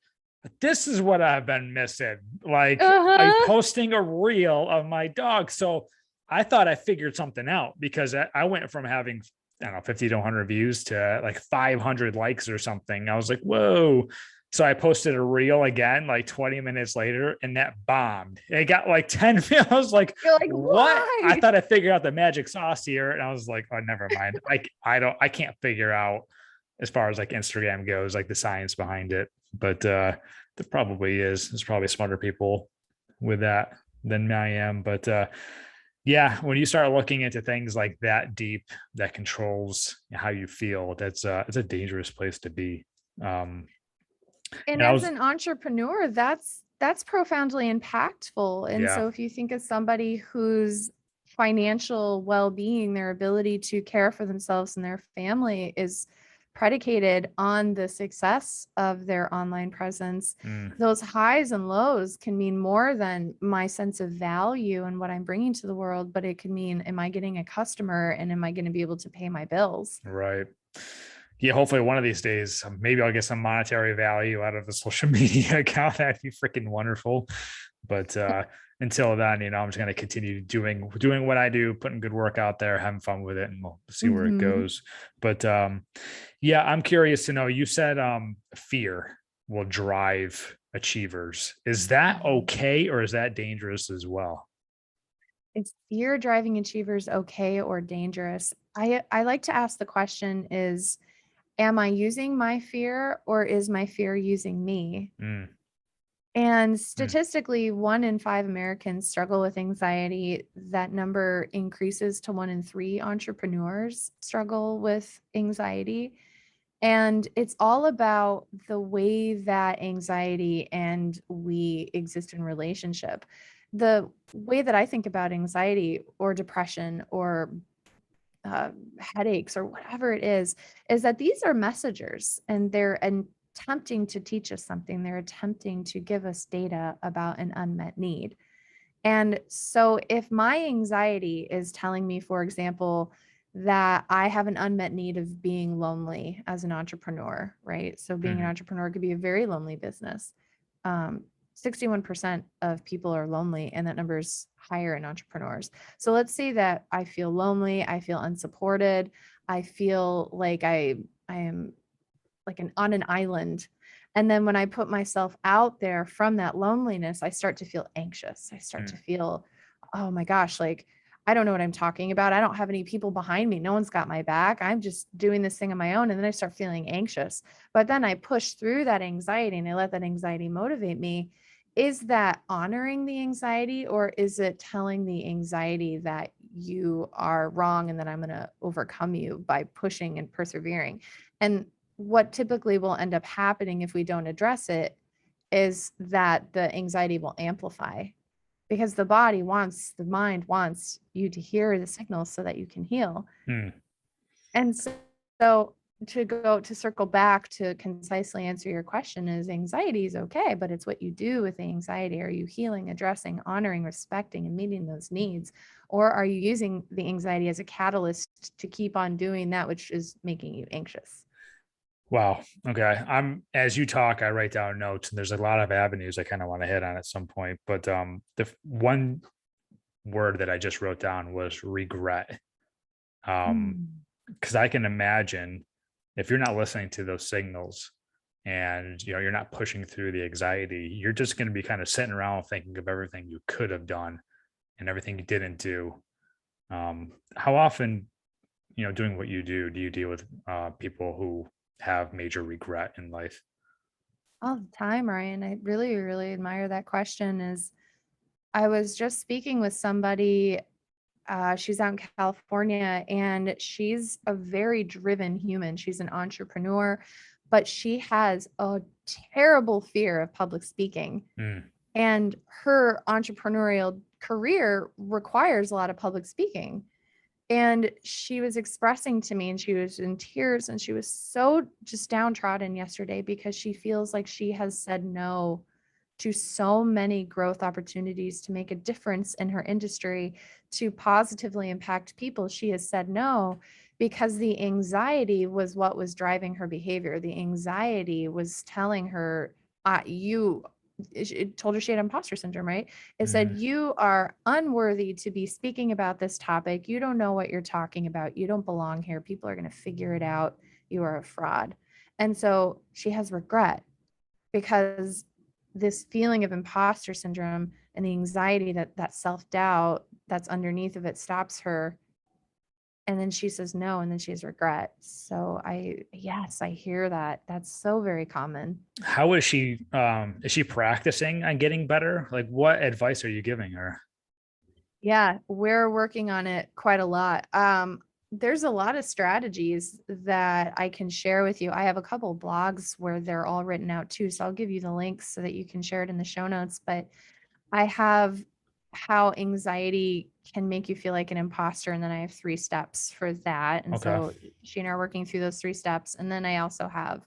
this is what I've been missing. Like, I'm Uh-huh. posting a reel of my dog. So I thought I figured something out, because I went from having, I don't know, 50 to 100 views to like 500 likes or something. I was like, whoa. So I posted a reel again, like 20 minutes later, and that bombed. It got like 10. I was like, You're like, what? I why? thought I figured out the magic sauce here. And I was like, oh, never mind. I can't figure out, as far as like Instagram goes, like the science behind it. But there probably is. There's probably smarter people with that than I am. But yeah, when you start looking into things like that deep, that controls how you feel, that's it's a dangerous place to be. Um, And and I as was, an entrepreneur, that's profoundly impactful. And yeah, so if you think of somebody whose financial well-being, their ability to care for themselves and their family is predicated on the success of their online presence, mm, those highs and lows can mean more than my sense of value and what I'm bringing to the world, but it could mean, am I getting a customer and am I going to be able to pay my bills? right. Yeah, hopefully one of these days, maybe I'll get some monetary value out of a social media account. That'd be freaking wonderful. But until then, I'm just going to continue doing what I do, putting good work out there, having fun with it, and we'll see where it Mhm. goes. But yeah, I'm curious to know. You said fear will drive achievers. Is that okay, or is that dangerous as well? Is fear driving achievers okay or dangerous? I like to ask the question is, am I using my fear or is my fear using me? Mm, And mm, statistically, 1 in 5 Americans struggle with anxiety. That number increases to 1 in 3 entrepreneurs struggle with anxiety. And it's all about the way that anxiety and we exist in relationship. The way that I think about anxiety or depression or uh, headaches or whatever it is that these are messengers and they're attempting to teach us something. They're attempting to give us data about an unmet need. And so if my anxiety is telling me, for example, that I have an unmet need of being lonely as an entrepreneur, right? So being an mhm. entrepreneur could be a very lonely business. Um, 61% of people are lonely, and that number is higher in entrepreneurs. So let's say that I feel lonely, I feel unsupported, I feel like I am like on an island. And then when I put myself out there from that loneliness, I start to feel anxious. I start to Mm. feel, oh my gosh, like I don't know what I'm talking about. I don't have any people behind me. No one's got my back. I'm just doing this thing on my own. And then I start feeling anxious. But then I push through that anxiety and I let that anxiety motivate me. Is that honoring the anxiety or is it telling the anxiety that you are wrong and that I'm going to overcome you by pushing and persevering? And what typically will end up happening if we don't address it is that the anxiety will amplify because the mind wants you to hear the signals so that you can heal. Mm. And so to circle back to concisely answer your question is anxiety is okay, but it's what you do with the anxiety. Are you healing, addressing, honoring, respecting, and meeting those needs? Or are you using the anxiety as a catalyst to keep on doing that which is making you anxious? Wow. Okay. As you talk, I write down notes, and there's a lot of avenues I kind of want to hit on at some point. But one word that I just wrote down was regret. Mm. Because I can imagine, if you're not listening to those signals, and you're not pushing through the anxiety, you're just going to be kind of sitting around thinking of everything you could have done and everything you didn't do. How often, doing what you do you deal with people who have major regret in life? All the time, Ryan. I really, really admire that question. Is I was just speaking with somebody, she's out in California, and she's a very driven human. She's an entrepreneur, but she has a terrible fear of public speaking. Mm, And her entrepreneurial career requires a lot of public speaking. And she was expressing to me, and she was in tears, and she was so just downtrodden yesterday because she feels like she has said no to so many growth opportunities to make a difference in her industry, to positively impact people, she has said no because the anxiety was what was driving her behavior. The anxiety was telling her, it told her she had imposter syndrome, right? It said, you are unworthy to be speaking about this topic. You don't know what you're talking about. You don't belong here. People are going to figure it out. You are a fraud. And so she has regret because this feeling of imposter syndrome and the anxiety, that self-doubt that's underneath of it, stops her. And then she says no, and then she has regret. So yes, I hear that. That's so very common. How is she practicing on getting better? Like, what advice are you giving her? Yeah, we're working on it quite a lot. There's a lot of strategies that I can share with you. I have a couple of blogs where they're all written out too. So I'll give you the links so that you can share it in the show notes. But I have how anxiety can make you feel like an imposter. And then I have 3 steps for that. And Okay. so she and I are working through those 3 steps. And then I also have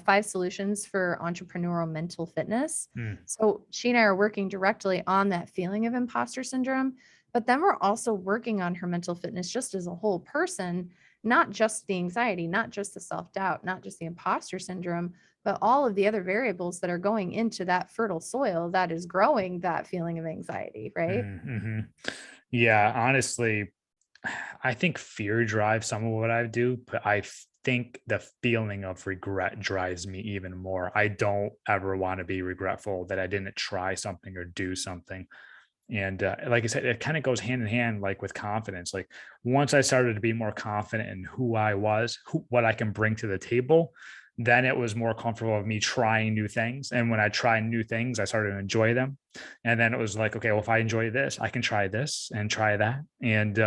5 solutions for entrepreneurial mental fitness. So she and I are working directly on that feeling of imposter syndrome, but then we're also working on her mental fitness just as a whole person, not just the anxiety, not just the self-doubt, not just the imposter syndrome, but all of the other variables that are going into that fertile soil that is growing that feeling of anxiety, right? Mm-hmm. Yeah, honestly, I think fear drives some of what I do, but I think the feeling of regret drives me even more. I don't ever want to be regretful that I didn't try something or do something. And like I said, it kind of goes hand in hand, like with confidence. Like once I started to be more confident in who I was, what I can bring to the table, then it was more comfortable of me trying new things. And when I try new things, I started to enjoy them. And then it was like, okay, well, if I enjoy this, I can try this and try that. And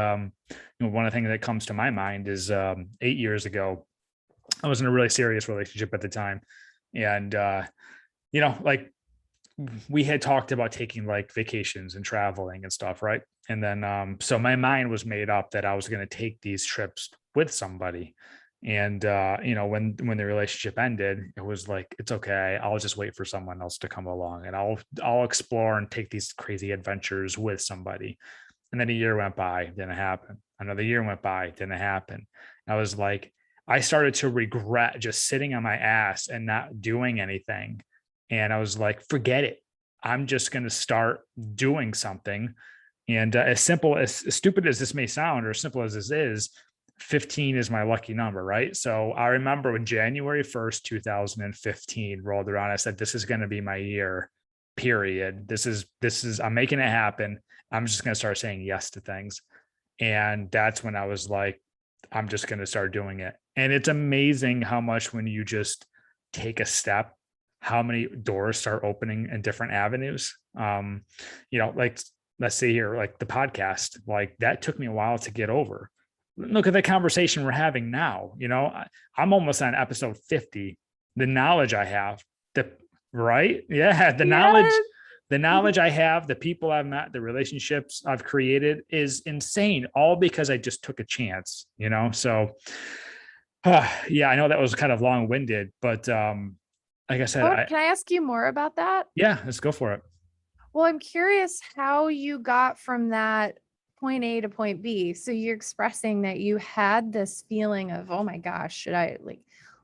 one of the things that comes to my mind is 8 years ago, I was in a really serious relationship at the time. And like we had talked about taking like vacations and traveling and stuff, right? And then so my mind was made up that I was going to take these trips with somebody. And when the relationship ended, it was like, it's okay, I'll just wait for someone else to come along and I'll explore and take these crazy adventures with somebody. And then a year went by, didn't happen. Another year went by, didn't happen. I was like, I started to regret just sitting on my ass and not doing anything. And I was like, forget it. I'm just going to start doing something. And as simple, as stupid as this may sound, or as simple as this is, 15 is my lucky number, right? So I remember when January 1st, 2015 rolled around, I said, this is going to be my year, period. This is, I'm making it happen. I'm just going to start saying yes to things. And that's when I was like, I'm just going to start doing it. And it's amazing how much when you just take a step, how many doors start opening in different avenues. Like let's say here, like the podcast, like that took me a while to get over. Look at the conversation we're having now. I'm almost on episode 50. The knowledge I have, right? Yeah, the knowledge I have, the people I've met, the relationships I've created is insane, all because I just took a chance, So yeah, I know that was kind of long-winded, but like I said, Can I ask you more about that? yeah, let's go for it. Well, I'm curious how you got from that point A to point B. So you're expressing that you had this feeling of, oh my gosh,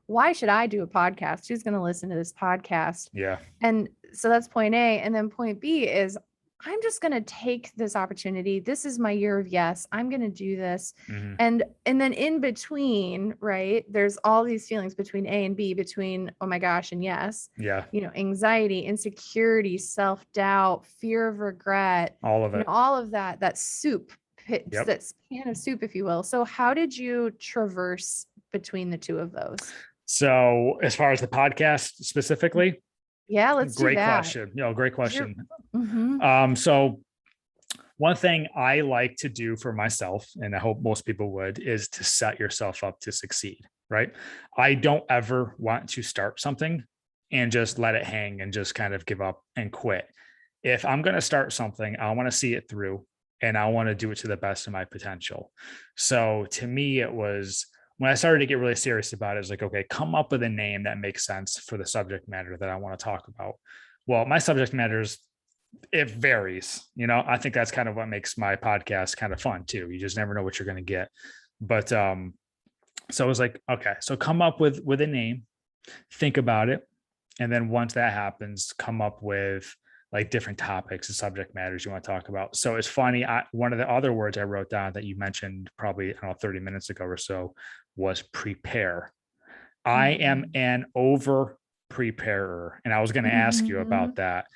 why should I do a podcast? Who's going to listen to this podcast? Yeah. And so that's point A. And then point B is, I'm just going to take this opportunity. This is my year of yes. I'm going to do this. Mm-hmm. And then in between, right, there's all these feelings between A and B, between, oh my gosh, and yes. Yeah. Anxiety, insecurity, self-doubt, fear of regret, All of it. all of that soup, Yep. that can of soup, if you will. So how did you traverse between the two of those? So as far as the podcast specifically, yeah, let's do that. Great question. Mm-hmm. So one thing I like to do for myself, and I hope most people would, is to set yourself up to succeed, right? I don't ever want to start something and just let it hang and just kind of give up and quit. If I'm going to start something, I want to see it through and I want to do it to the best of my potential. So to me, it was when I started to get really serious about it, it's like, okay, come up with a name that makes sense for the subject matter that I want to talk about. well, my subject matters, it varies, I think that's kind of what makes my podcast kind of fun too. You just never know what you're going to get. But so I was like, okay, so come up with a name, think about it, and then once that happens, come up with like different topics and subject matters you want to talk about. So it's funny, one of the other words I wrote down that you mentioned probably, I don't know, 30 minutes ago or so was prepare. I am an over preparer, and I was going to ask you about that.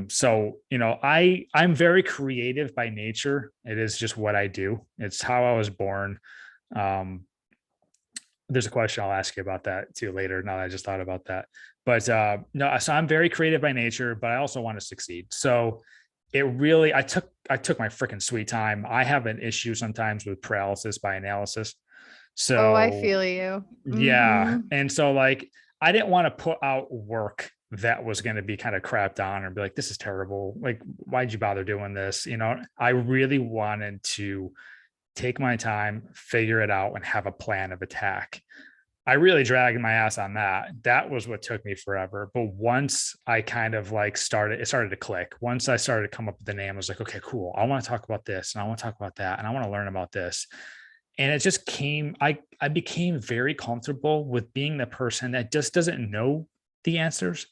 So, I'm very creative by nature. It is just what I do. It's how I was born. There's a question I'll ask you about that too later. Now that I just thought about that, but no, so I'm very creative by nature, but I also want to succeed. So it really, I took my freaking sweet time. I have an issue sometimes with paralysis by analysis. Oh, I So feel you. yeah. And so like, I didn't want to put out work that was going to be kind of crapped on or be like, this is terrible. Like, why'd you bother doing this? I really wanted to take my time, figure it out, and have a plan of attack. I really dragged my ass on that. That was what took me forever. But once I kind of like it started to click. Once I started to come up with the name, I was like, okay, cool. I want to talk about this and I want to talk about that and I want to learn about this. And it just I became very comfortable with being the person that just doesn't know the answers.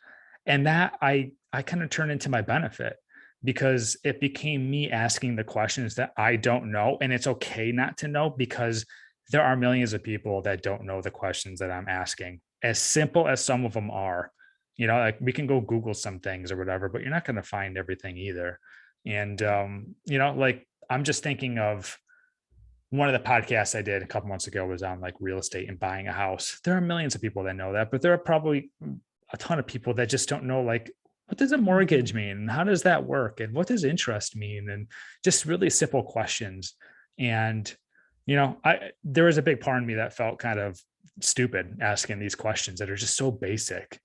And that I kind of turned into my benefit, because it became me asking the questions that I don't know. And it's okay not to know, because there are millions of people that don't know the questions that I'm asking, as simple as some of them are. Like we can go Google some things or whatever, but you're not going to find everything either. And, like I'm just thinking of one of the podcasts I did a couple months ago was on like real estate and buying a house. There are millions of people that know that, but there are probably a ton of people that just don't know, like, what does a mortgage mean? And how does that work? And what does interest mean? And just really simple questions. And, there was a big part of me that felt kind of stupid asking these questions that are just so basic.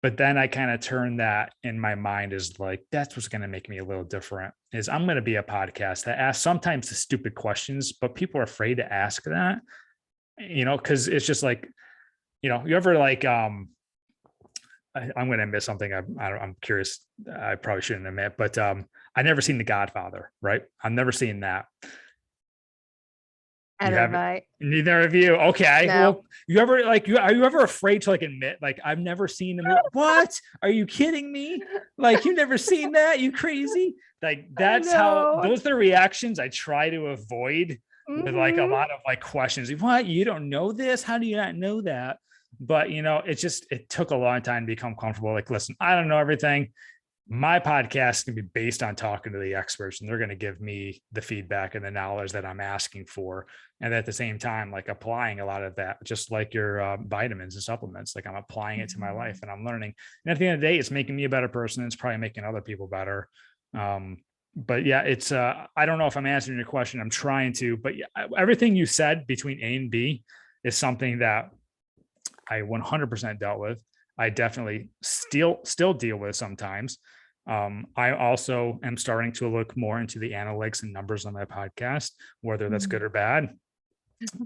But then I kind of turned that in my mind as like, that's what's going to make me a little different, is I'm going to be a podcast that asks sometimes the stupid questions, but people are afraid to ask that, because it's just like, you ever like, I'm going to admit something. I'm curious. I probably shouldn't admit, but I never seen The Godfather, right? I've never seen that. You haven't? Neither of you. Okay. No. Well, you ever like are you ever afraid to like admit like I've never seen them? What? Are you kidding me? Like you've never seen that? You crazy? Like that's how those are the reactions I try to avoid with like a lot of like questions. What? You don't know this? How do you not know that? But it took a long time to become comfortable. Like, listen, I don't know everything. My podcast can be based on talking to the experts, and they're going to give me the feedback and the knowledge that I'm asking for. And at the same time, like applying a lot of that, just like your vitamins and supplements, like I'm applying it to my life and I'm learning. And at the end of the day, it's making me a better person. It's probably making other people better. But yeah, it's, I don't know if I'm answering your question. I'm trying to, but yeah, everything you said between A and B is something that I 100% dealt with. I definitely still deal with sometimes. I also am starting to look more into the analytics and numbers on my podcast, whether that's good or bad.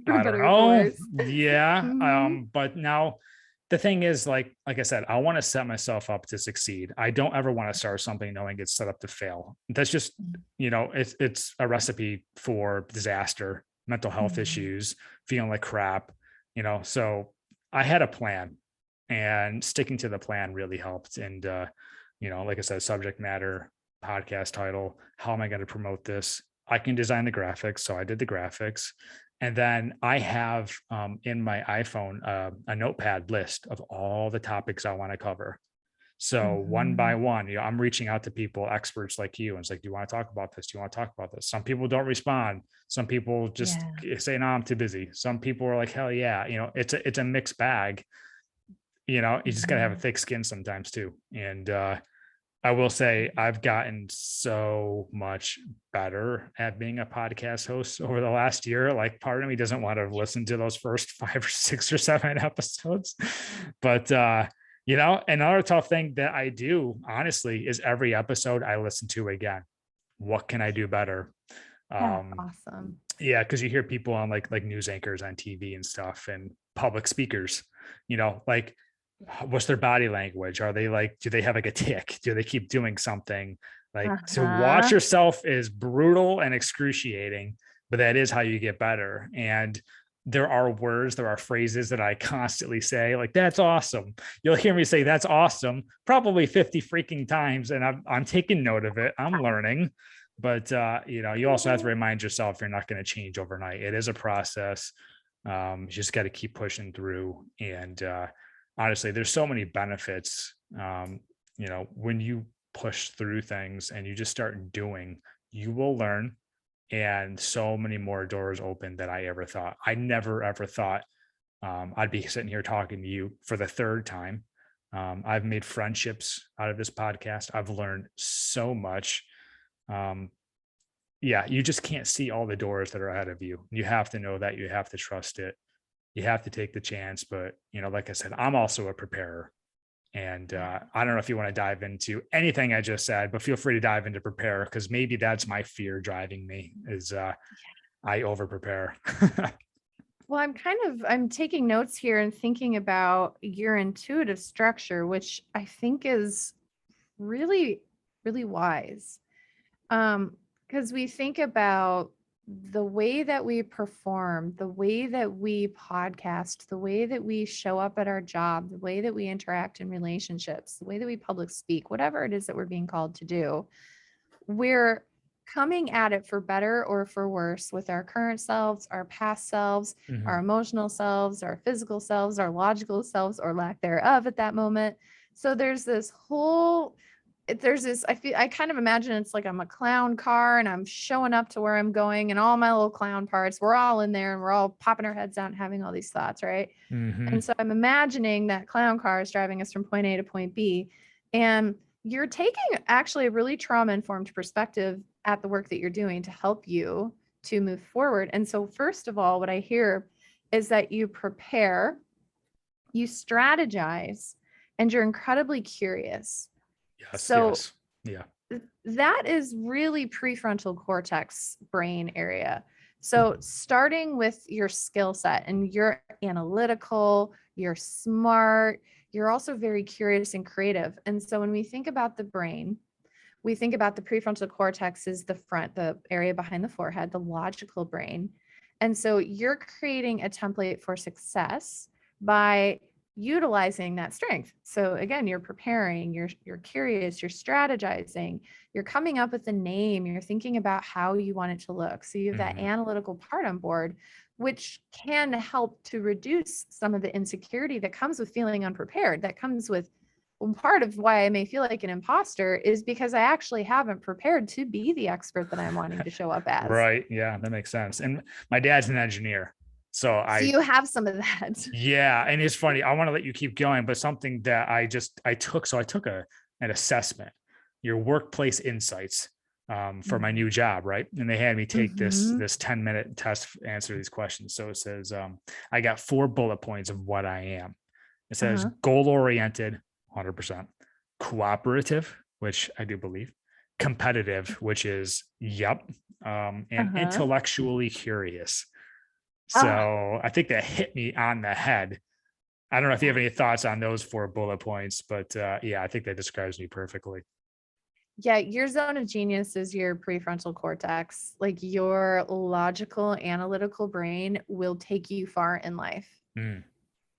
I don't know. Yeah. But now the thing is, like I said, I want to set myself up to succeed. I don't ever want to start something knowing it's set up to fail. That's just, it's a recipe for disaster, mental health issues, feeling like crap, so I had a plan. And sticking to the plan really helped. And, like I said, subject matter, podcast title, how am I going to promote this? I can design the graphics. So I did the graphics. And then I have in my iPhone a notepad list of all the topics I want to cover. So one by one, I'm reaching out to people, experts like you. And it's like, do you want to talk about this? Do you want to talk about this? Some people don't respond. Some people just say, no, I'm too busy. Some people are like, hell yeah. It's a mixed bag. You just got to have a thick skin sometimes too. And I will say I've gotten so much better at being a podcast host over the last year. Like part of me doesn't want to listen to those first 5 or 6 or 7 episodes. But, another tough thing that I do, honestly, is every episode I listen to again. What can I do better? Awesome. Yeah, because you hear people on like news anchors on TV and stuff and public speakers, like what's their body language? Are they like, do they have like a tick? Do they keep doing something? Like, to watch Uh-huh. yourself is brutal and excruciating, but that is how you get better. And there are words, there are phrases that I constantly say, like, that's awesome. You'll hear me say that's awesome probably 50 freaking times. And I'm taking note of it. I'm learning. But you also have to remind yourself you're not going to change overnight. It is a process. You just got to keep pushing through. And honestly, there's so many benefits. When you push through things and you just start doing, you will learn, and so many more doors open than I ever thought. I never ever thought I'd be sitting here talking to you for the third time. I've made friendships out of this podcast. I've learned so much. Um, yeah, you just can't see all the doors that are ahead of you. You have to know that. You have to trust it. You have to take the chance. But like I said, I'm also a preparer. And I don't know if you want to dive into anything I just said, but feel free to dive into prepare, because maybe that's my fear driving me is I over prepare. Well, I'm taking notes here and thinking about your intuitive structure, which I think is really, really wise. Because we think about the way that we perform, the way that we podcast, the way that we show up at our job, the way that we interact in relationships, the way that we public speak, whatever it is that we're being called to do, we're coming at it for better or for worse with our current selves, our past selves, our Mhm. emotional selves, our physical selves, our logical selves, or lack thereof at that moment. So I kind of imagine it's like I'm a clown car and I'm showing up to where I'm going and all my little clown parts, we're all in there and we're all popping our heads out and having all these thoughts, right? And Mhm. so I'm imagining that clown car is driving us from point A to point B. And you're taking actually a really trauma informed perspective at the work that you're doing to help you to move forward. And so, first of all, what I hear is that you prepare, you strategize, and you're incredibly curious. Yes, So, yes. Yeah. that is really prefrontal cortex brain area. So, starting with your skill set, and you're analytical, you're smart, you're also very curious and creative. And so, when we think about the brain, we think about the prefrontal cortex is the area behind the forehead, the logical brain. And so, you're creating a template for success by utilizing that strength. So again, you're preparing, you're curious, you're strategizing, you're coming up with a name, you're thinking about how you want it to look. So you have that Mhm. analytical part on board, which can help to reduce some of the insecurity that comes with feeling unprepared. That comes with, well, part of why I may feel like an imposter is because I actually haven't prepared to be the expert that I'm wanting to show up as. Right. Yeah, that makes sense. And my dad's an engineer. So So I you have some of that. Yeah, and it's funny. I want to let you keep going, but something that I took. So I took an assessment, your workplace insights, for my new job, right? And they had me take this Mm-hmm. this 10-minute test, answer these questions. So it says, I got 4 bullet points of what I am. It says Uh-huh. goal oriented, 100%, cooperative, which I do believe, competitive, which is yep, and Uh-huh. intellectually curious. Ah, So I think that hit me on the head. I don't know if you yeah. have any thoughts on those 4 bullet points, but yeah, I think that describes me perfectly. Yeah, your zone of genius is your prefrontal cortex. Like your logical, analytical brain will take you far in life. Mm,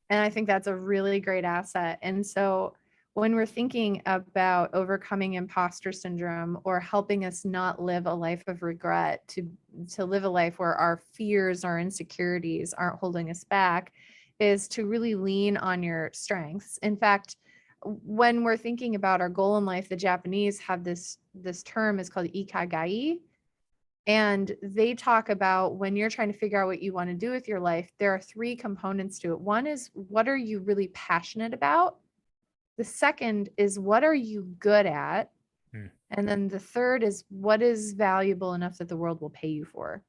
And I think that's a really great asset. And so when we're thinking about overcoming imposter syndrome or helping us not live a life of regret, to live a life where our fears, our insecurities aren't holding us back, is to really lean on your strengths. In fact, when we're thinking about our goal in life, the Japanese have this term is called ikigai, and they talk about when you're trying to figure out what you want to do with your life, there are three components to it. One is, what are you really passionate about? The second is, what are you good at? mm, And then the third is, what is valuable enough that the world will pay you for?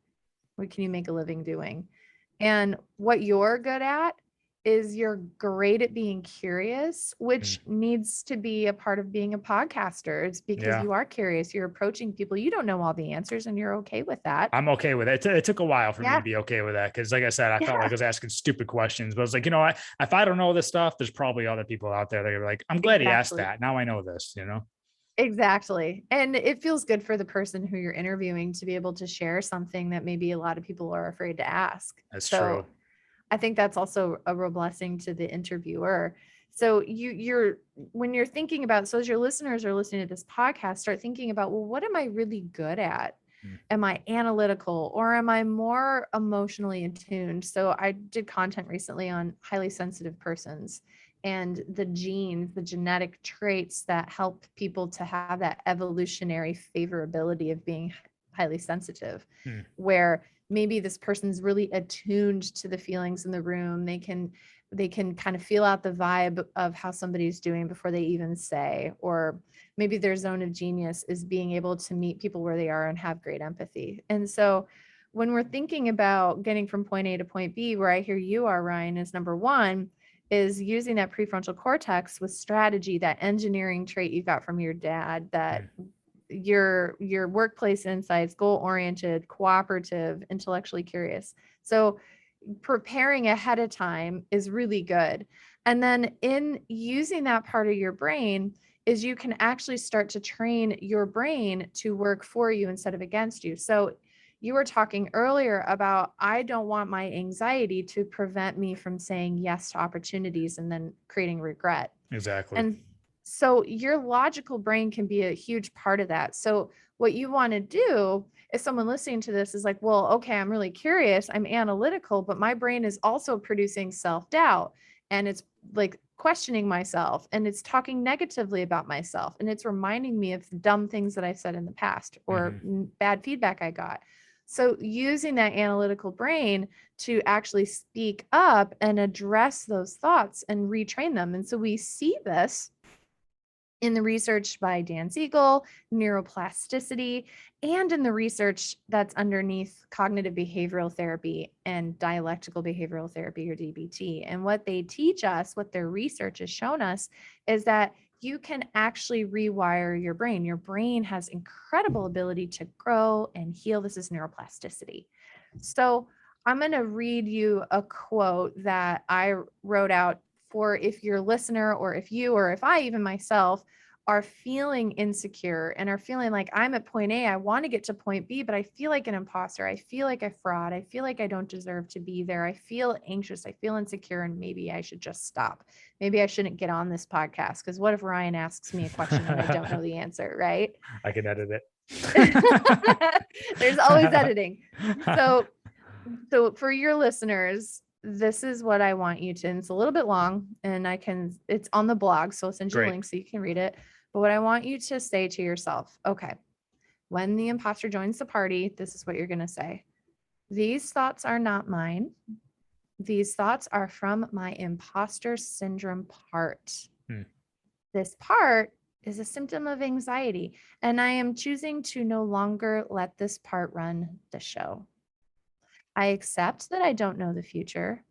What can you make a living doing? And what you're good at is you're great at being curious, which needs to be a part of being a podcaster. It's because Yeah. you are curious. You're approaching people. You don't know all the answers and you're okay with that. I'm okay with it. It took a while for me Yeah. to be okay with that. Cause like I said, I felt Yeah. like I was asking stupid questions, but I was like, if I don't know this stuff, there's probably other people out there that are like, I'm glad he asked Exactly. that. Now I know this, Exactly. And it feels good for the person who you're interviewing to be able to share something that maybe a lot of people are afraid to ask. That's So true. I think that's also a real blessing to the interviewer. So you're when you're thinking about, so as your listeners are listening to this podcast, start thinking about, well, what am I really good at? Mm. Am I analytical or am I more emotionally attuned? So I did content recently on highly sensitive persons and the genes, the genetic traits that help people to have that evolutionary favorability of being highly sensitive, Mm. where maybe this person's really attuned to the feelings in the room. They can kind of feel out the vibe of how somebody's doing before they even say, or maybe their zone of genius is being able to meet people where they are and have great empathy. And so when we're thinking about getting from point A to point B, where I hear you are, Ryan, is number one, is using that prefrontal cortex with strategy, that engineering trait you got from your dad, that your workplace insights, goal oriented, cooperative, intellectually curious. So preparing ahead of time is really good. And then in using that part of your brain is you can actually start to train your brain to work for you instead of against you. So you were talking earlier about, I don't want my anxiety to prevent me from saying yes to opportunities and then creating regret. Exactly. And so your logical brain can be a huge part of that. So what you want to do, if someone listening to this is like, well, okay, I'm really curious, I'm analytical, but my brain is also producing self-doubt and it's like questioning myself and it's talking negatively about myself and it's reminding me of dumb things that I said in the past or bad feedback I got. So using that analytical brain to actually speak up and address those thoughts and retrain them. And so we see this in the research by Dan Siegel, neuroplasticity, and in the research that's underneath cognitive behavioral therapy and dialectical behavioral therapy, or DBT. And what they teach us, what their research has shown us, is that you can actually rewire your brain. Your brain has incredible ability to grow and heal. This is neuroplasticity. So I'm going to read you a quote that I wrote out for if your listener or if you or if I even myself are feeling insecure and are feeling like I'm at point A, I want to get to point B, but I feel like an imposter. I feel like a fraud. I feel like I don't deserve to be there. I feel anxious. I feel insecure, and maybe I should just stop. Maybe I shouldn't get on this podcast because what if Ryan asks me a question and I don't know the answer, right? I can edit it. There's always editing. So for your listeners, this is what I want you to, and it's a little bit long and it's on the blog. So I'll send you a link so you can read it. But what I want you to say to yourself, okay, when the imposter joins the party, this is what you're going to say. These thoughts are not mine. These thoughts are from my imposter syndrome part. This part is a symptom of anxiety, and I am choosing to no longer let this part run the show. I accept that I don't know the future,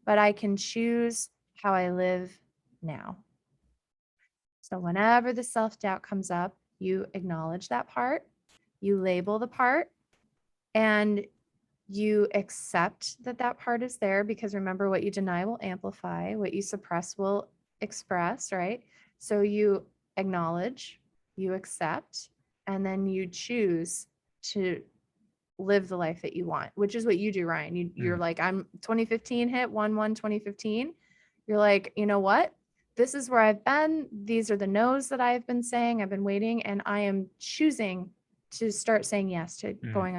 but I can choose how I live now. So whenever the self-doubt comes up, you acknowledge that part, you label the part, and you accept that that part is there, because remember, what you deny will amplify, what you suppress will express, right? So you acknowledge, you accept, and then you choose to live the life that you want, which is what you do, Ryan. You're like, I'm 2015 hit 1/1/2015. You're like, you know what? This is where I've been. These are the no's that I've been saying. I've been waiting, and I am choosing to start saying yes to going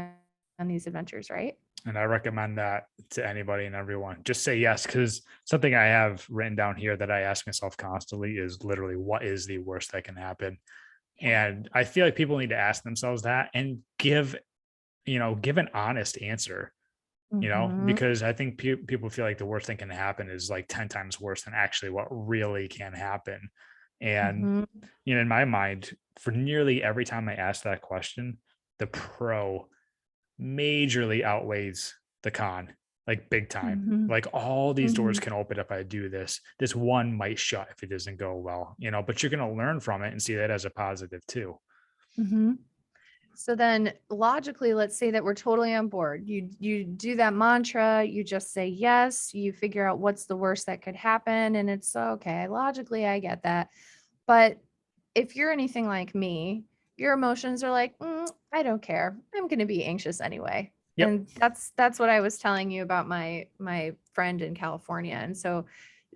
on these adventures, right? And I recommend that to anybody and everyone. Just say yes, because something I have written down here that I ask myself constantly is literally, what is the worst that can happen? And I feel like people need to ask themselves that and give an honest answer, because I think people feel like the worst thing can happen is like 10 times worse than actually what really can happen. And, in my mind, for nearly every time I ask that question, the pro majorly outweighs the con. like big time. Mhm. Like all these doors Mhm. can open if I do this. This one might shut if it doesn't go well, but you're going to learn from it and see that as a positive too. Mhm. So then logically, let's say that we're totally on board. You do that mantra, you just say yes, you figure out what's the worst that could happen, and it's okay. Logically, I get that. But if you're anything like me, your emotions are like, I don't care. I'm going to be anxious anyway. Yep. And that's what I was telling you about my friend in California. And so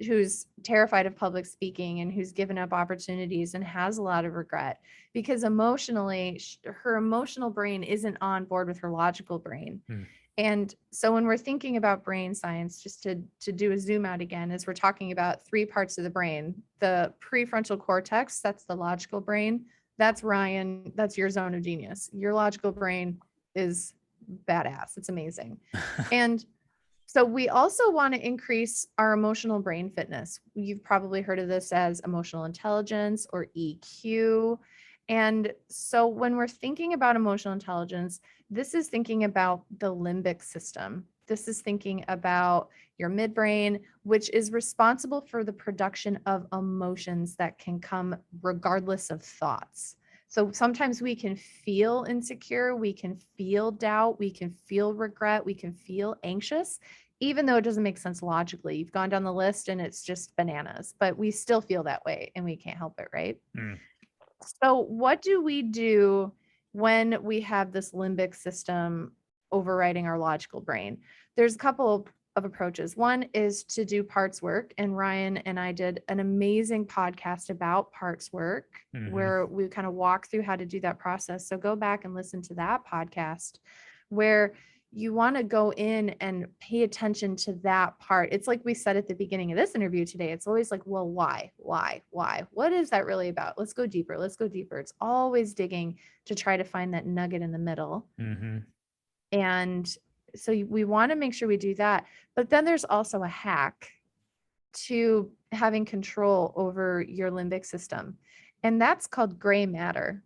who's terrified of public speaking and who's given up opportunities and has a lot of regret because emotionally her emotional brain isn't on board with her logical brain. Hmm. And so when we're thinking about brain science, just to do a zoom out again, as we're talking about three parts of the brain, the prefrontal cortex, that's the logical brain. That's Ryan, that's your zone of genius. Your logical brain is badass. It's amazing. And so we also want to increase our emotional brain fitness. You've probably heard of this as emotional intelligence or EQ. And so when we're thinking about emotional intelligence, this is thinking about the limbic system. This is thinking about your midbrain, which is responsible for the production of emotions that can come regardless of thoughts. So sometimes we can feel insecure, we can feel doubt, we can feel regret, we can feel anxious, even though it doesn't make sense logically. You've gone down the list and it's just bananas, but we still feel that way and we can't help it, right? Mm. So, what do we do when we have this limbic system overriding our logical brain? There's a couple of approaches. One is to do parts work, and Ryan and I did an amazing podcast about parts work where we kind of walk through how to do that process. So, go back and listen to that podcast where you want to go in and pay attention to that part. It's like we said at the beginning of this interview today. It's always like, well, why? What is that really about? Let's go deeper. It's always digging to try to find that nugget in the middle. Mm-hmm. And so we want to make sure we do that. But then there's also a hack to having control over your limbic system, and that's called gray matter.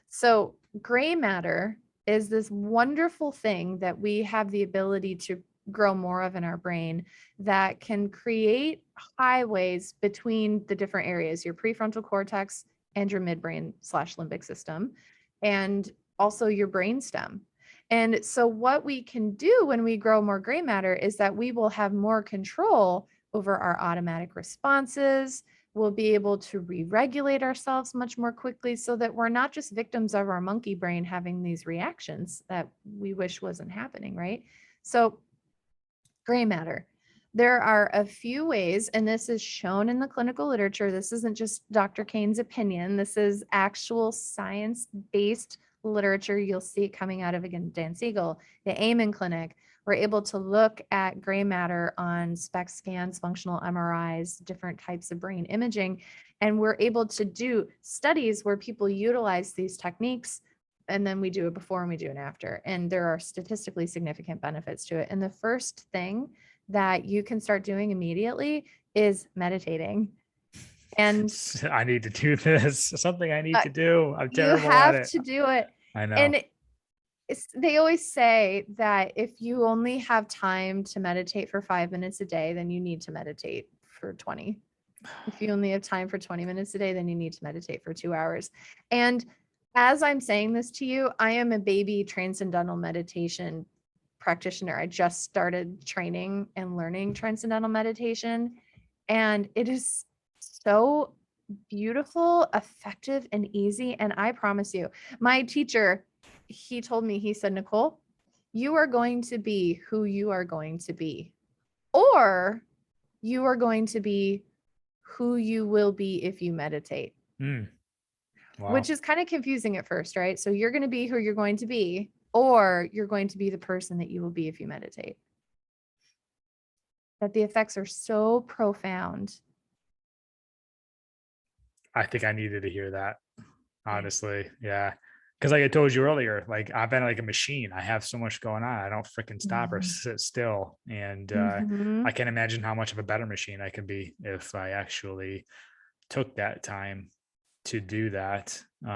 So gray matter is this wonderful thing that we have the ability to grow more of in our brain that can create highways between the different areas, your prefrontal cortex and your midbrain / limbic system, and also your brainstem. And so what we can do when we grow more gray matter is that we will have more control over our automatic responses. We'll be able to re-regulate ourselves much more quickly so that we're not just victims of our monkey brain having these reactions that we wish wasn't happening, right? So gray matter. There are a few ways, and this is shown in the clinical literature. This isn't just Dr. Cain's opinion. This is actual science-based literature. You'll see it coming out of, again, Dan Siegel, the Amen Clinic. We're able to look at gray matter on SPECT scans, functional MRIs, different types of brain imaging, and we're able to do studies where people utilize these techniques, and then we do it before and we do it after. And there are statistically significant benefits to it. And the first thing that you can start doing immediately is meditating. And I need to do this. Something I need to do. I'm you terrible at have it. to do it. I know. And they always say that if you only have time to meditate for 5 minutes a day, then you need to meditate for 20. If you only have time for 20 minutes a day, then you need to meditate for 2 hours. And as I'm saying this to you, I am a baby transcendental meditation practitioner. I just started training and learning transcendental meditation, and it is so beautiful, effective, and easy. And I promise you, my teacher, he told me, he said, Nicole, you are going to be who you are going to be, or you are going to be who you will be if you meditate. Wow. Which is kind of confusing at first, right? So you're going to be who you're going to be, or you're going to be the person that you will be if you meditate. That the effects are so profound. I think I needed to hear that, honestly. Yeah. Because like I told you earlier, like I've been like a machine. I have so much going on. I don't freaking stop or sit still. And I can imagine how much of a better machine I could be if I actually took that time to do that. You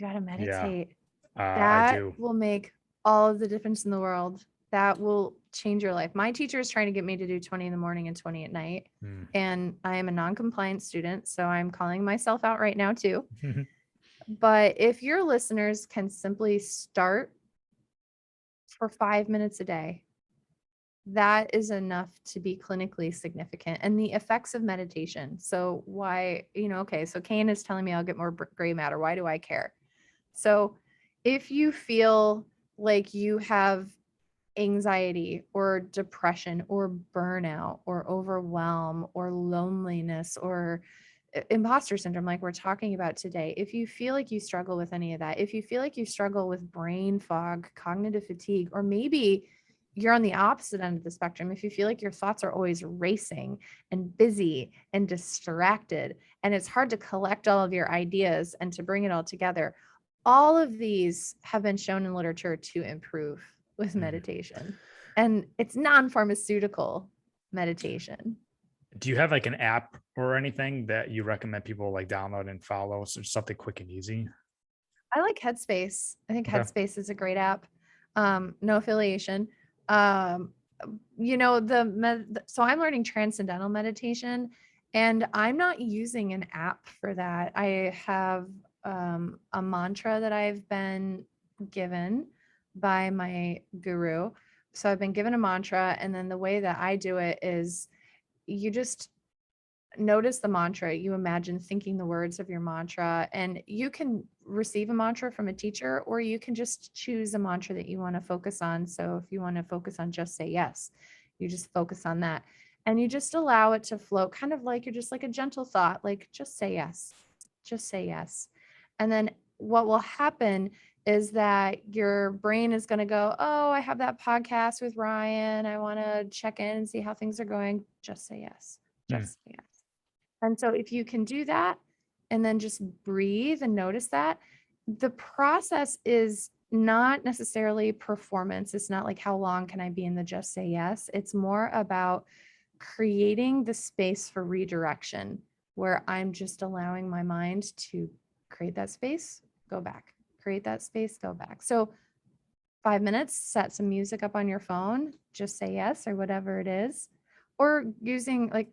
got to Yeah, meditate. I That do. will make all of the difference in the world. That will change your life. My teacher is trying to get me to do 20 in the morning and 20 at night. And I am a non-compliant student, so I'm calling myself out right now too. But if your listeners can simply start for 5 minutes a day, that is enough to be clinically significant. And the effects of meditation. So why, okay, so Cain is telling me I'll get more gray matter. Why do I care? So if you feel like you have anxiety or depression or burnout or overwhelm or loneliness or imposter syndrome, like we're talking about today, if you feel like you struggle with any of that, if you feel like you struggle with brain fog, cognitive fatigue, or maybe you're on the opposite end of the spectrum, if you feel like your thoughts are always racing and busy and distracted, and it's hard to collect all of your ideas and to bring it all together, all of these have been shown in literature to improve with meditation. And it's non-pharmaceutical meditation. Do you have like an app or anything that you recommend people like download and follow? So just something quick and easy. I like Headspace. I think Okay. Headspace is a great app. No affiliation. So I'm learning transcendental meditation, and I'm not using an app for that. I have a mantra that I've been given by my guru. So I've been given a mantra, and then the way that I do it is you just notice the mantra, you imagine thinking the words of your mantra, and you can receive a mantra from a teacher, or you can just choose a mantra that you want to focus on. So if you want to focus on just say yes, you just focus on that, and you just allow it to float, kind of like you're just like a gentle thought, like just say yes, just say yes. And then what will happen is that your brain is going to go, oh, I have that podcast with Ryan, I want to check in and see how things are going. Just say yes, just say yes. And so if you can do that and then just breathe and notice that, the process is not necessarily performance. It's not like how long can I be in the just say yes. It's more about creating the space for redirection, where I'm just allowing my mind to create that space, go back, create that space, go back. So 5 minutes, set some music up on your phone, just say yes, or whatever it is. Or using like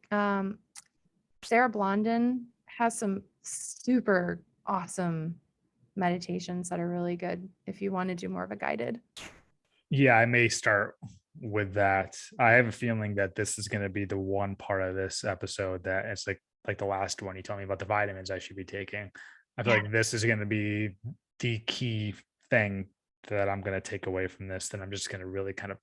Sarah Blondin has some super awesome meditations that are really good if you want to do more of a guided. Yeah, I may start with that. I have a feeling that this is going to be the one part of this episode that it's like the last one you told me about the vitamins I should be taking. I feel like this is going to be the key thing that I'm going to take away from this, that I'm just going to really kind of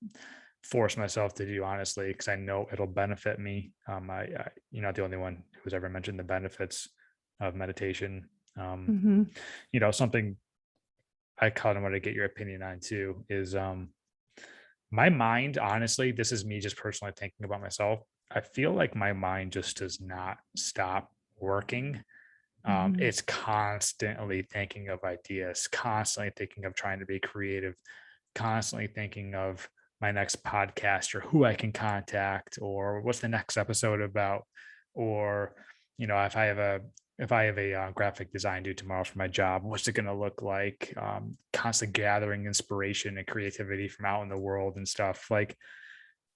force myself to do, honestly, because I know it'll benefit me. You're not the only one who's ever mentioned the benefits of meditation. Something I kind of want to get your opinion on too is my mind, honestly, this is me just personally thinking about myself. I feel like my mind just does not stop working. It's constantly thinking of ideas, constantly thinking of trying to be creative, constantly thinking of my next podcast or who I can contact or what's the next episode about, or if I have a graphic design due tomorrow for my job, what's it going to look like? Constantly gathering inspiration and creativity from out in the world and stuff. Like,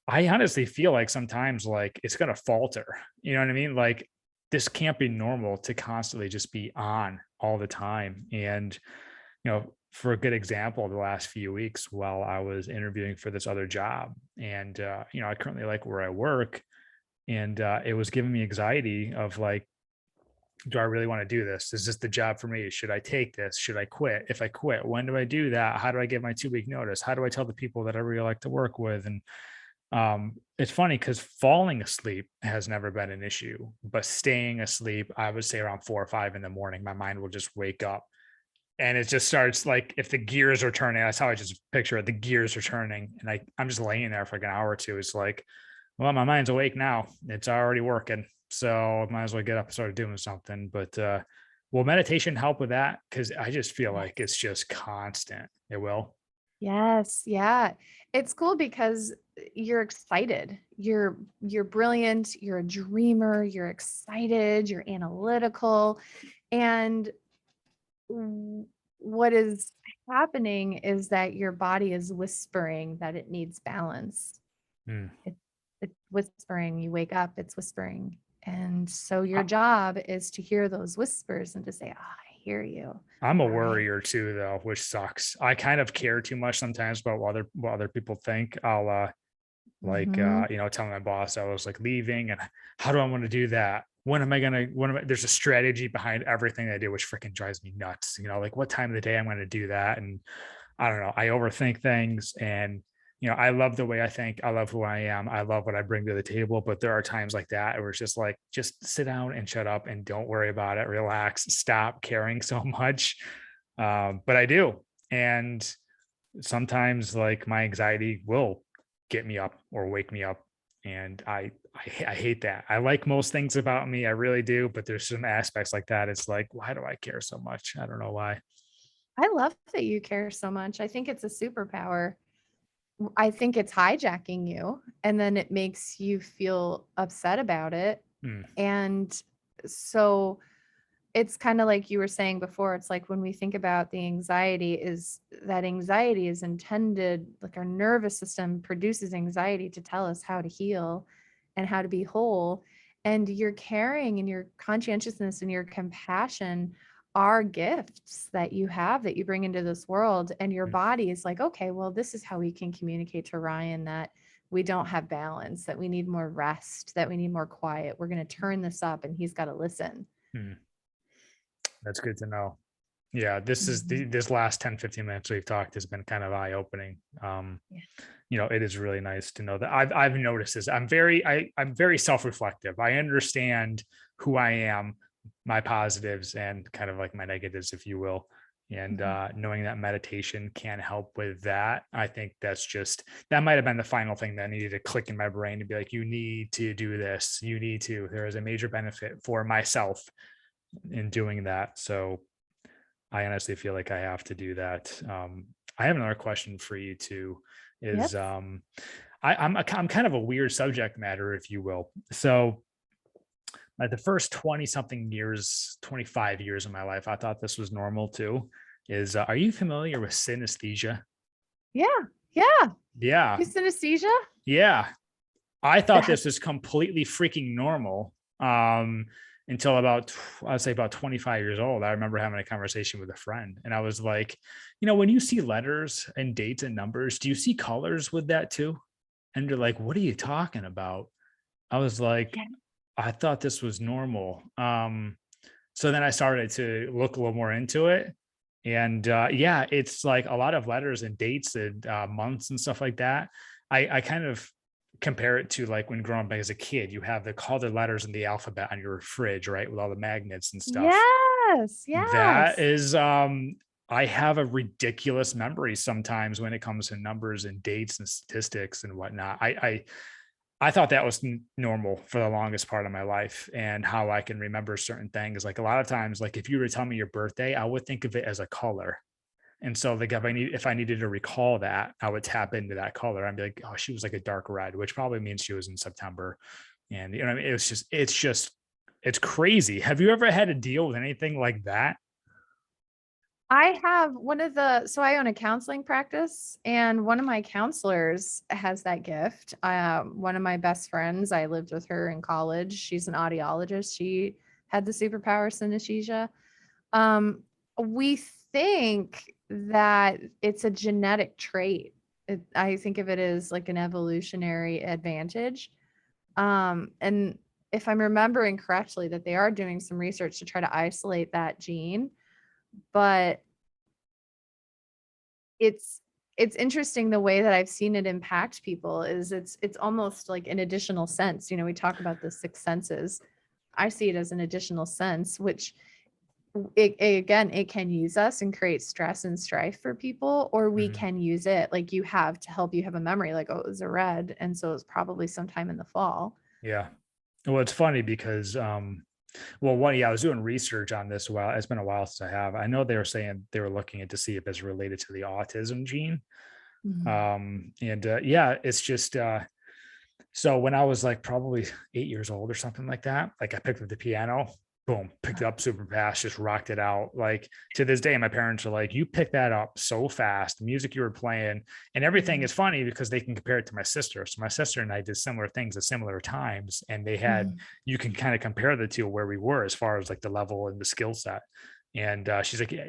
I honestly feel like sometimes like it's going to falter. You know what I mean? Like, this can't be normal to constantly just be on all the time. And, for a good example, the last few weeks while I was interviewing for this other job, and, I currently like where I work, and it was giving me anxiety of like, do I really want to do this? Is this the job for me? Should I take this? Should I quit? If I quit, when do I do that? How do I give my 2-week notice? How do I tell the people that I really like to work with? And it's funny because falling asleep has never been an issue, but staying asleep, I would say around 4 or 5 in the morning, my mind will just wake up and it just starts like, if the gears are turning, that's how I just picture it. The gears are turning and I'm just laying there for like an hour or two. It's like, well, my mind's awake now. It's already working. So I might as well get up and start doing something. But will meditation help with that? Because I just feel like it's just constant. It will. Yes. Yeah. It's cool because you're excited. You're brilliant. You're a dreamer. You're excited. You're analytical. And what is happening is that your body is whispering that it needs balance. Mm. It's whispering. You wake up, it's whispering. And so your I- job is to hear those whispers and to say, I hear you. I'm a All right. worrier too, though, which sucks. I kind of care too much sometimes about what other people think. I'll Mhm. telling my boss I was like leaving and how do I want to do that? There's a strategy behind everything I do, which freaking drives me nuts. Like what time of the day I'm going to do that. And I don't know. I overthink things and I love the way I think. I love who I am. I love what I bring to the table. But there are times like that where it's just like, just sit down and shut up and don't worry about it. Relax. Stop caring so much. But I do. And sometimes like my anxiety will get me up or wake me up. And I hate that. I like most things about me. I really do. But there's some aspects like that. It's like, why do I care so much? I don't know why. I love that you care so much. I think it's a superpower. I think it's hijacking you, and then it makes you feel upset about it. Hmm. And so it's kind of like you were saying before, it's like when we think about the anxiety, is that anxiety is intended, like our nervous system produces anxiety to tell us how to heal and how to be whole. And your caring and your conscientiousness and your compassion are gifts that you have that you bring into this world. And your Hmm. body is like, okay, well, this is how we can communicate to Ryan that we don't have balance, that we need more rest, that we need more quiet. We're going to turn this up and he's got to listen. Hmm. That's good to know. Yeah, Mhm. this last 10-15 minutes we've talked has been kind of eye-opening. Yeah. It is really nice to know that I've noticed this. I'm very self-reflective. I understand who I am, my positives and kind of like my negatives, if you will. And Mhm. knowing that meditation can help with that, I think that might have been the final thing that needed to click in my brain to be like, you need to do this. There is a major benefit for myself in doing that. So I honestly feel like I have to do that. I have another question for you too. Is Yep. I'm kind of a weird subject matter, if you will. So like the first 20 something years, 25 years of my life, I thought this was normal too. Are you familiar with synesthesia? Yeah. Yeah. Yeah, You synesthesia? yeah. I thought this That's was completely freaking normal. Until I'd say about 25 years old. I remember having a conversation with a friend, and I was like, when you see letters and dates and numbers, do you see colors with that too? And they're like, what are you talking about? I was like, yeah. I thought this was normal. So then I started to look a little more into it. And yeah, it's like a lot of letters and dates and months and stuff like that. I kind of compare it to like when growing up as a kid, you have the colored letters in the alphabet on your fridge, right? With all the magnets and stuff. Yes. That Yes. is, I have a ridiculous memory sometimes when it comes to numbers and dates and statistics and whatnot. I thought that was normal for the longest part of my life, and how I can remember certain things. Like a lot of times, like if you were to tell me your birthday, I would think of it as a color. And so like if I needed to recall that, I would tap into that color. I'd be like, oh, she was like a dark red, which probably means she was in September. And what I mean, it's crazy. Have you ever had to deal with anything like that? I have so I own a counseling practice, and one of my counselors has that gift. One of my best friends, I lived with her in college. She's an audiologist. She had the superpower synesthesia. Um, we think that it's a genetic trait. I think of it as like an evolutionary advantage. And if I'm remembering correctly, that they are doing some research to try to isolate that gene, but it's it's interesting the way that I've seen it impact people is it's almost like an additional sense. We talk about the six senses. I see it as an additional sense, which again, it can use us and create stress and strife for people, or we Mhm. can use it like you have to help you have a memory, like, oh, it was a red. And so it's probably sometime in the fall. Yeah. Well, it's funny because well, I was doing research on this a while. It's been a while since I have. I know they were saying they were looking at to see if it's related to the autism gene. Mhm. And yeah, it's just so when I was like probably 8 years old or something like that, like I picked up the piano, boom, picked it up super fast, just rocked it out. Like to this day, my parents are like, you picked that up so fast, the music you were playing and everything is funny because they can compare it to my sister. So my sister and I did similar things at similar times. And they had, you can kind of compare the two where we were as far as like the level and the skill set. And she's like, yeah.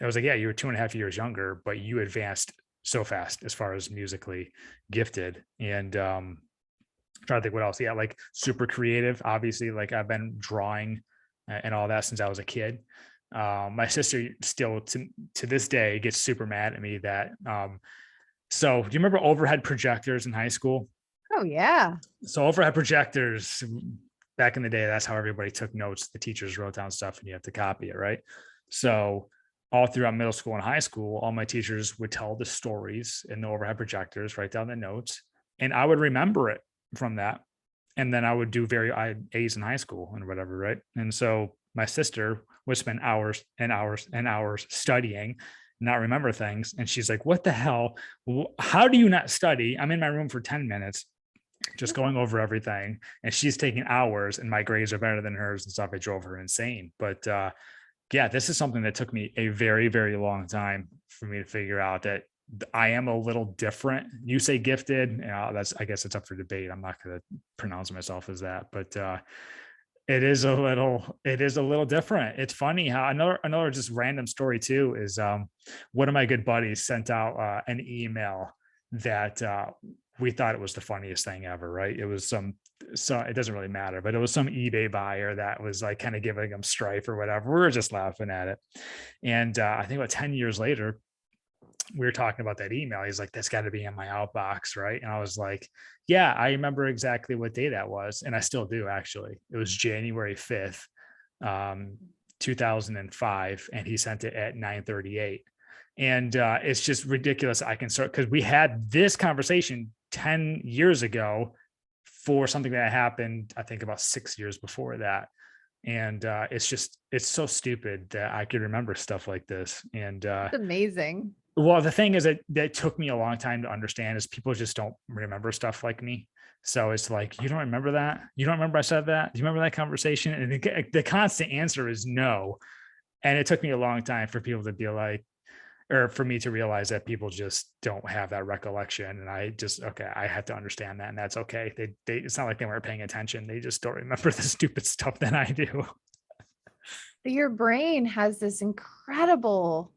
I was like, yeah, you were 2.5 years younger, but you advanced so fast as far as musically gifted. And trying to think what else. Yeah, like super creative. Obviously, like I've been drawing and all that since I was a kid. My sister still to this day gets super mad at me that so do you remember overhead projectors in high school? Oh yeah. So overhead projectors back in the day, that's how everybody took notes. The teachers wrote down stuff and you have to copy it, right? So all throughout middle school and high school, all my teachers would tell the stories in the overhead projectors, write down the notes, and I would remember it from that. And then I would do A's in high school and whatever, right? And so my sister would spend hours and hours and hours studying, not remember things. And she's like, what the hell? How do you not study? I'm in my room for 10 minutes, just going over everything. And she's taking hours and my grades are better than hers and stuff. It drove her insane. But yeah, this is something that took me a very, very long time for me to figure out that I am a little different. You say gifted, I guess it's up for debate. I'm not going to pronounce myself as that, but it is a little different. It's funny how another just random story too is one of my good buddies sent out an email that we thought it was the funniest thing ever, right? It was so it doesn't really matter, but it was some eBay buyer that was like kind of giving them strife or whatever. We were just laughing at it. And I think about 10 years later, we were talking about that email. He's like, that's got to be in my outbox, right? And I was like, yeah, I remember exactly what day that was. And I still do, actually. It was January 5th, 2005. And he sent it at 9:38. And it's just ridiculous. I can start because we had this conversation 10 years ago for something that happened, I think about 6 years before that. And it's so stupid that I could remember stuff like this. And It's amazing. well, the thing is that took me a long time to understand is people just don't remember stuff like me. So it's like, you don't remember that? You don't remember I said that? Do you remember that conversation? And the constant answer is no. And it took me a long time for people to be like, or for me to realize that people just don't have that recollection. And I had to understand that. And that's okay. It's not like they weren't paying attention. They just don't remember the stupid stuff that I do. Your brain has this incredible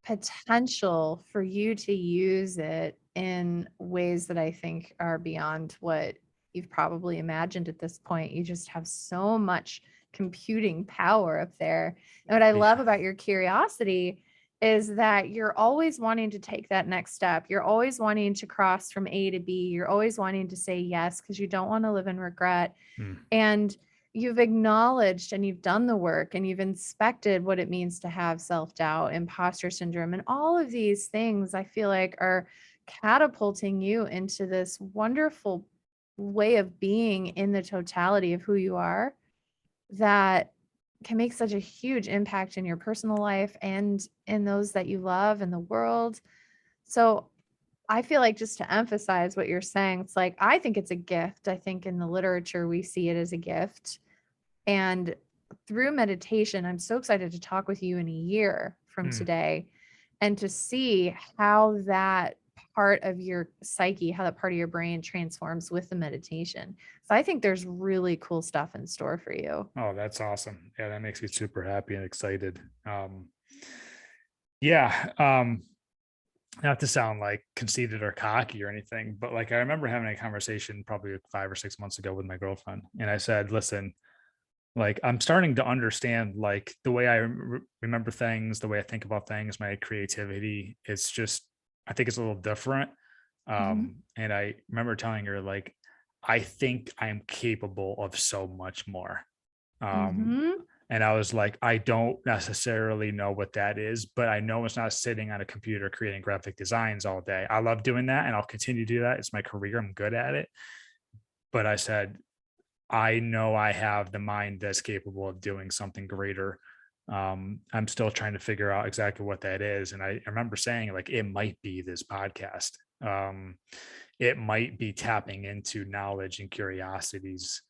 potential for you to use it in ways that I think are beyond what you've probably imagined at this point. You just have so much computing power up there. And what I love about your curiosity is that you're always wanting to take that next step. You're always wanting to cross from A to B. You're always wanting to say yes because you don't want to live in regret. And you've acknowledged and you've done the work and you've inspected what it means to have self-doubt, imposter syndrome, and all of these things I feel like are catapulting you into this wonderful way of being in the totality of who you are that can make such a huge impact in your personal life and in those that you love in the world. So I feel like just to emphasize what you're saying, it's like, I think it's a gift. I think in the literature, we see it as a gift. And through meditation, I'm so excited to talk with you in a year from today and to see how that part of your psyche, how that part of your brain transforms with the meditation. So I think there's really cool stuff in store for you. Oh, that's awesome. Yeah, that makes me super happy and excited. Yeah. Not to sound like conceited or cocky or anything, but like I remember having a conversation probably 5 or 6 months ago with my girlfriend. And I said, listen, like I'm starting to understand like the way I remember things, the way I think about things, my creativity. It's just, I think it's a little different. And I remember telling her like, I think I am capable of so much more. And I was like, I don't necessarily know what that is, but I know it's not sitting on a computer creating graphic designs all day. I love doing that and I'll continue to do that. It's my career. I'm good at it. But I said, I know I have the mind that's capable of doing something greater. I'm still trying to figure out exactly what that is. And I remember saying like, it might be this podcast. It might be tapping into knowledge and curiosities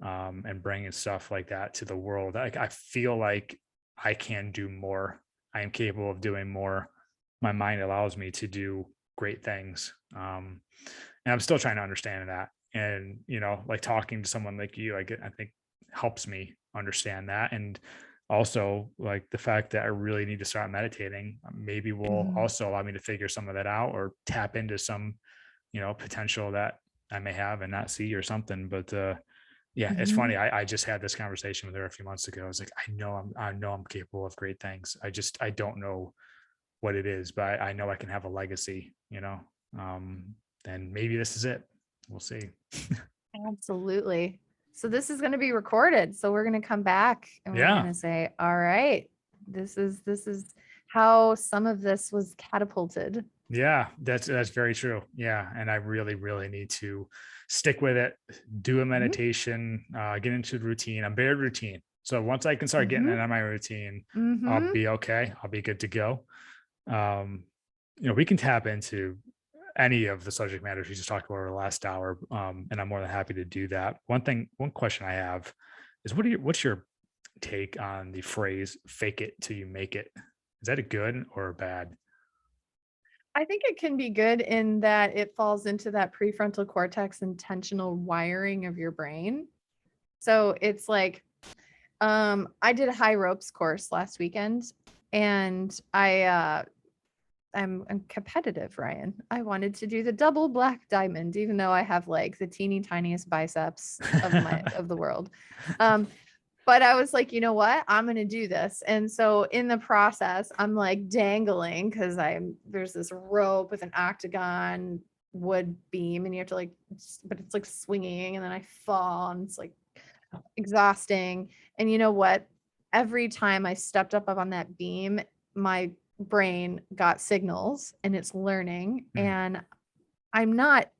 and bringing stuff like that to the world. I feel like I can do more. I am capable of doing more. My mind allows me to do great things. And I'm still trying to understand that. And, like talking to someone like you, I think helps me understand that. And also like the fact that I really need to start meditating, maybe will Mhm. also allow me to figure some of that out or tap into some, potential that I may have and not see or something. But, yeah, it's funny. Mhm. I just had this conversation with her a few months ago. I was like, I know I'm capable of great things. I don't know what it is, but I know I can have a legacy, um, and maybe this is it. We'll see. Absolutely. So this is going to be recorded. So we're going to come back and we're going Yeah. to say, all right, this is how some of this was catapulted. Yeah, that's very true. Yeah, and I really, really need to stick with it, do a Mhm. meditation, get into the routine. I'm very routine. So once I can start getting Mhm. into my routine, I'll Mhm. be okay. I'll be good to go. Um, we can tap into any of the subject matters we just talked about over the last hour. And I'm more than happy to do that. One question I have is what's your take on the phrase fake it till you make it? Is that a good or a bad? I think it can be good in that it falls into that prefrontal cortex intentional wiring of your brain. So it's like, I did a high ropes course last weekend and I'm competitive, Ryan. I wanted to do the double black diamond, even though I have like the teeny tiniest biceps of the world. Um, but I was like, you know what? I'm gonna do this. And so in the process, I'm like dangling because there's this rope with an octagon wood beam, and you have to but it's like swinging, and then I fall, and it's like exhausting. And you know what? Every time I stepped up on that beam, my brain got signals and it's learning. Mm, And I'm not,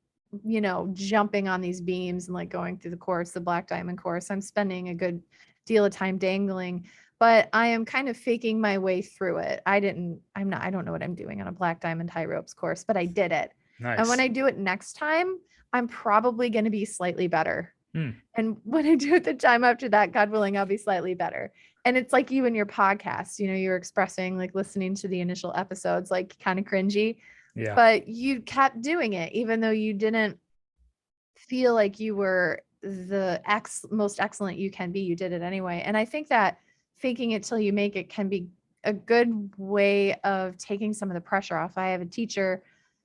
jumping on these beams and like going through the course, the black diamond course. I'm spending a good deal of time dangling, but I am kind of faking my way through it. I don't know what I'm doing on a black diamond high ropes course, but I did it. And when nice. I do it next time, I'm probably going to be slightly better. Mm, And when I do it the time after that, God willing, I'll be slightly better. And it's like you and your podcast, you're expressing like listening to the initial episodes, like kind of cringy, yeah. but you kept doing it, even though you didn't feel like you were the most excellent you can be. You did it anyway. And I think that faking it till you make it can be a good way of taking some of the pressure off. I have a teacher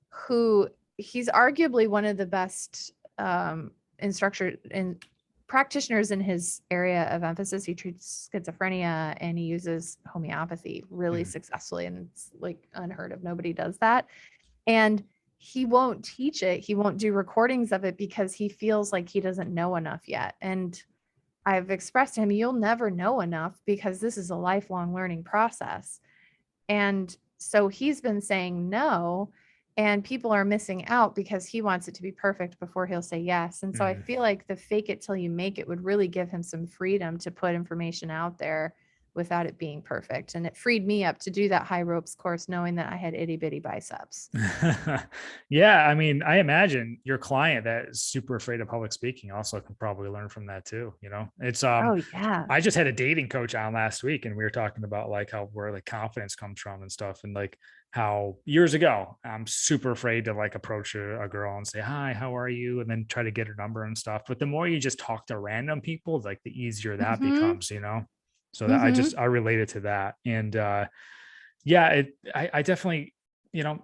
who he's arguably one of the best instructor and practitioners in his area of emphasis. He treats schizophrenia and he uses homeopathy really Mm, successfully, and it's like unheard of. Nobody does that. And he won't teach it. He won't do recordings of it because he feels like he doesn't know enough yet. And I've expressed to him, you'll never know enough because this is a lifelong learning process. And so he's been saying no, and people are missing out because he wants it to be perfect before he'll say yes. And so I mm. feel like the fake it till you make it would really give him some freedom to put information out there without it being perfect. And it freed me up to do that high ropes course, knowing that I had itty bitty biceps. Yeah, I mean, I imagine your client that is super afraid of public speaking also can probably learn from that too. It's Oh, yeah. I just had a dating coach on last week and we were talking about like how where like confidence comes from and stuff, and like how years ago I'm super afraid to like approach a girl and say hi, how are you, and then try to get her number and stuff. But the more you just talk to random people, like the easier that Mhm. becomes. So that Mhm. I related to that. And yeah, I definitely,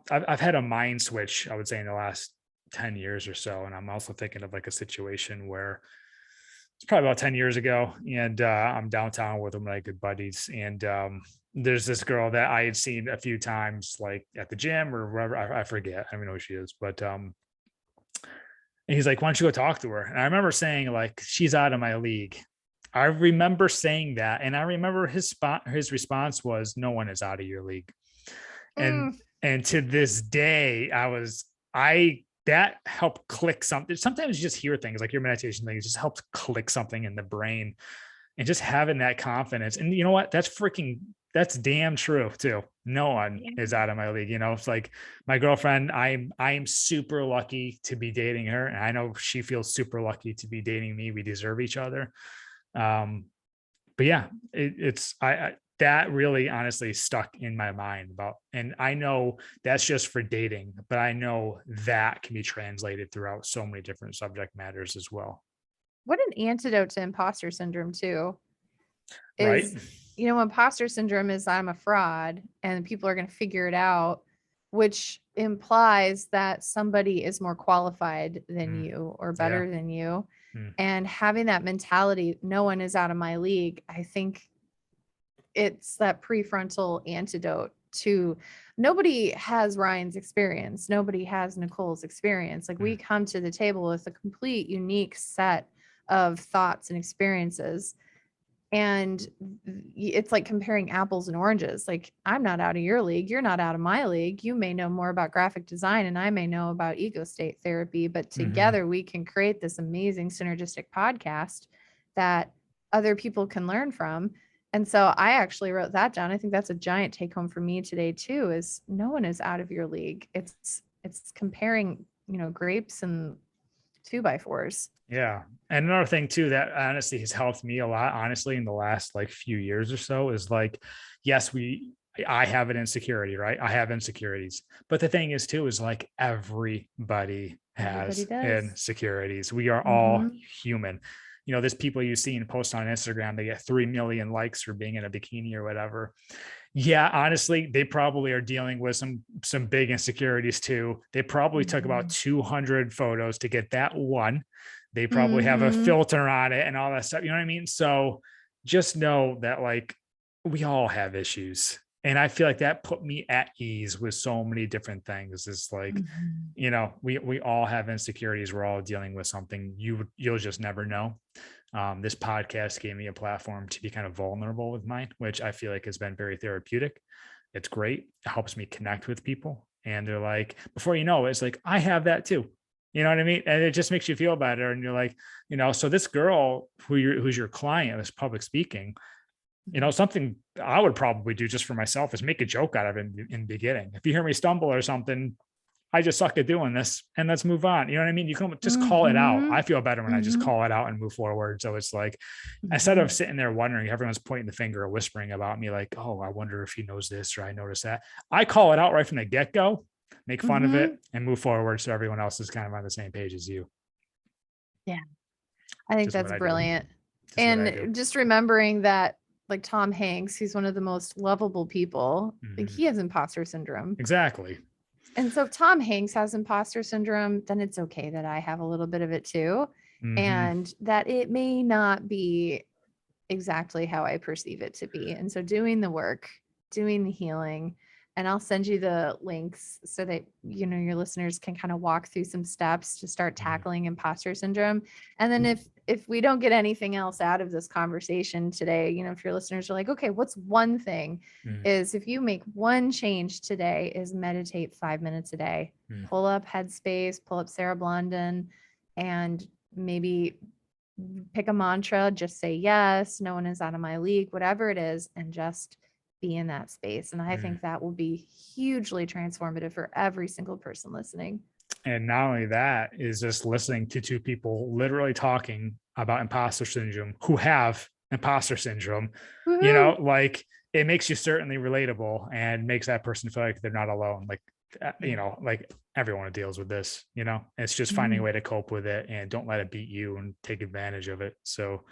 I've had a mind switch, I would say, in the last 10 years or so. And I'm also thinking of like a situation where it's probably about 10 years ago. And I'm downtown with one of my good buddies. And there's this girl that I had seen a few times, like at the gym or wherever. I forget. I don't even know who she is. But and he's like, why don't you go talk to her? And I remember saying, like, she's out of my league. I remember saying that. And I remember his response was, no one is out of your league. and Mm. and to this day I that helped click something. Sometimes you just hear things like your meditation things just helps click something in the brain, and just having that confidence. And you know what, that's freaking that's damn true too. No one is out of my league. You know, it's like my girlfriend, I am super lucky to be dating her. And I know she feels super lucky to be dating me. We deserve each other. But yeah, I that really honestly stuck in my mind about, and I know that's just for dating, but I know that can be translated throughout so many different subject matters as well. What an antidote to imposter syndrome too Right. is, imposter syndrome is I'm a fraud and people are going to figure it out, which implies that somebody is more qualified than you or better than you. And having that mentality, no one is out of my league. I think it's that prefrontal antidote to, nobody has Ryan's experience. Nobody has Nicole's experience. Like we come to the table with a complete unique set of thoughts and experiences. And it's like comparing apples and oranges. Like I'm not out of your league. You're not out of my league. You may know more about graphic design and I may know about ego state therapy, but together we can create this amazing synergistic podcast that other people can learn from. And so I actually wrote that down. I think that's a giant take home for me today too, is no one is out of your league. It's comparing, grapes and 2x4s. Yeah. And another thing too, that honestly has helped me a lot, honestly, in the last like few years or so is like, yes, I have an insecurity, right? I have insecurities, but the thing is too, is like everybody has insecurities. We are all human. There's people you see and post on Instagram, they get 3 million likes for being in a bikini or whatever. Yeah, honestly, they probably are dealing with some big insecurities too. They probably took about 200 photos to get that one. They probably have a filter on it and all that stuff. You know what I mean? So just know that like we all have issues. And I feel like that put me at ease with so many different things. It's like, we all have insecurities. We're all dealing with something. You'll just never know. This podcast gave me a platform to be kind of vulnerable with mine, which I feel like has been very therapeutic. It's great. It helps me connect with people. And they're like, before you know it, it's like, I have that too. You know what I mean? And it just makes you feel better. And you're like, so this girl who's your client, this public speaking, something I would probably do just for myself is make a joke out of it in the beginning. If you hear me stumble or something, I just suck at doing this and let's move on. You know what I mean? You can just call it out. I feel better when I just call it out and move forward. So it's like, instead of sitting there wondering, everyone's pointing the finger or whispering about me, like, oh, I wonder if he knows this or I noticed that. I call it out right from the get-go, make fun of it and move forward. So everyone else is kind of on the same page as you. Yeah. I think that's brilliant. And just remembering that, like Tom Hanks, who's one of the most lovable people, like he has imposter syndrome. Exactly. And so if Tom Hanks has imposter syndrome, then it's okay that I have a little bit of it too. And that it may not be exactly how I perceive it to be. And so doing the work, doing the healing, and I'll send you the links so that, your listeners can kind of walk through some steps to start tackling imposter syndrome. And then if we don't get anything else out of this conversation today, if your listeners are like, okay, what's one thing is if you make one change today is meditate 5 minutes a day, pull up Headspace, pull up Sarah Blondin, and maybe pick a mantra, just say yes, no one is out of my league, whatever it is, and just be in that space. And I think that will be hugely transformative for every single person listening. And not only that, is just listening to two people literally talking about imposter syndrome who have imposter syndrome. Like it makes you certainly relatable and makes that person feel like they're not alone. Like, like everyone deals with this, it's just finding a way to cope with it and don't let it beat you and take advantage of it. So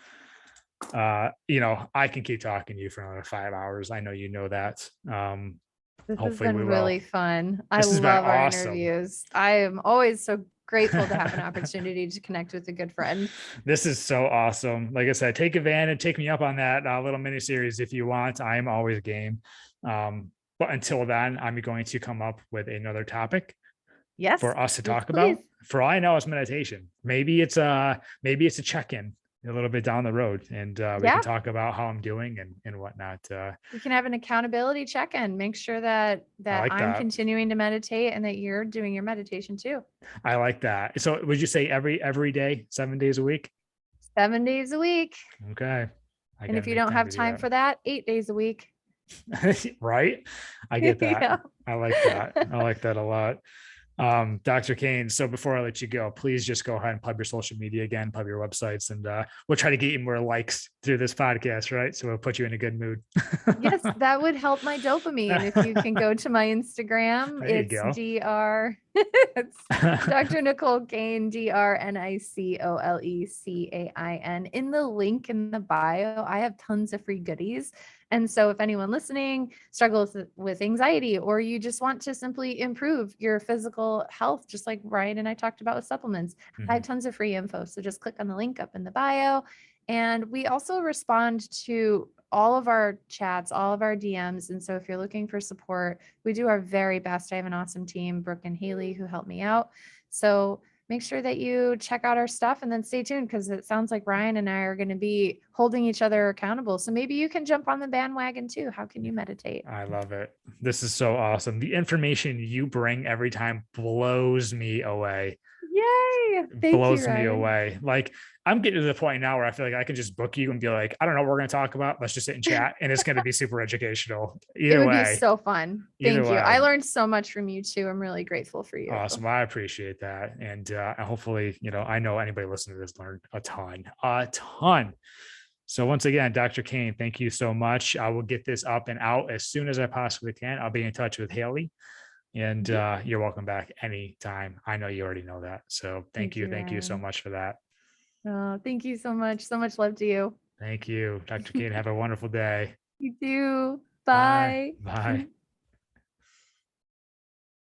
I can keep talking to you for another 5 hours. I know you know that. This Hopefully has been really fun. I This has been love our awesome. Interviews. I am always so grateful to have an opportunity to connect with a good friend. This is so awesome. Like I said, take advantage, take me up on that little mini series if you want. I am always game. But until then, I'm going to come up with another topic for us to talk about. For all I know, it's meditation. Maybe it's a check-in a little bit down the road, and we can talk about how I'm doing and whatnot. We can have an accountability check-in. Make sure that I'm continuing to meditate and that you're doing your meditation too. I like that. So would you say every day, 7 days a week? 7 days a week. Okay. And if you don't have time for that, 8 days a week. Right? I get that. Yeah. I like that. I like that a lot. Dr. Cain, so before I let you go, please just go ahead and plug your social media again, plug your websites, and we'll try to get you more likes through this podcast, right? So we'll put you in a good mood. Yes, that would help my dopamine. If you can go to my Instagram, There you it's go. it's Dr. Nicole Cain, DrNicoleCain. In the link in the bio, I have tons of free goodies. And so if anyone listening struggles with anxiety, or you just want to simply improve your physical health, just like Ryan and I talked about with supplements, I have tons of free info. So just click on the link up in the bio. And we also respond to all of our chats, all of our DMs. And so if you're looking for support, we do our very best. I have an awesome team, Brooke and Haley, who help me out. So make sure that you check out our stuff and then stay tuned, because it sounds like Ryan and I are going to be holding each other accountable. So maybe you can jump on the bandwagon too. How can you meditate? I love it. This is so awesome. The information you bring every time blows me away. Yay. Thank you, Blows me Ryan. away. Like, I'm getting to the point now where I feel like I can just book you and be like, I don't know what we're going to talk about. Let's just sit and chat. And it's going to be super educational. It Either would be way. so fun. Either Thank you. I way. learned so much from you too. I'm really grateful for you. Awesome. I appreciate that. And hopefully, I know anybody listening to this learned a ton, a ton. So once again, Dr. Cain, thank you so much. I will get this up and out as soon as I possibly can. I'll be in touch with Haley, and you're welcome back anytime. I know you already know that. So thank you. Thank you so Ryan. much for that. Oh, thank you so much. So much love to you. Thank you, Dr. Cain. Have a wonderful day. You too. Bye. Bye. Bye.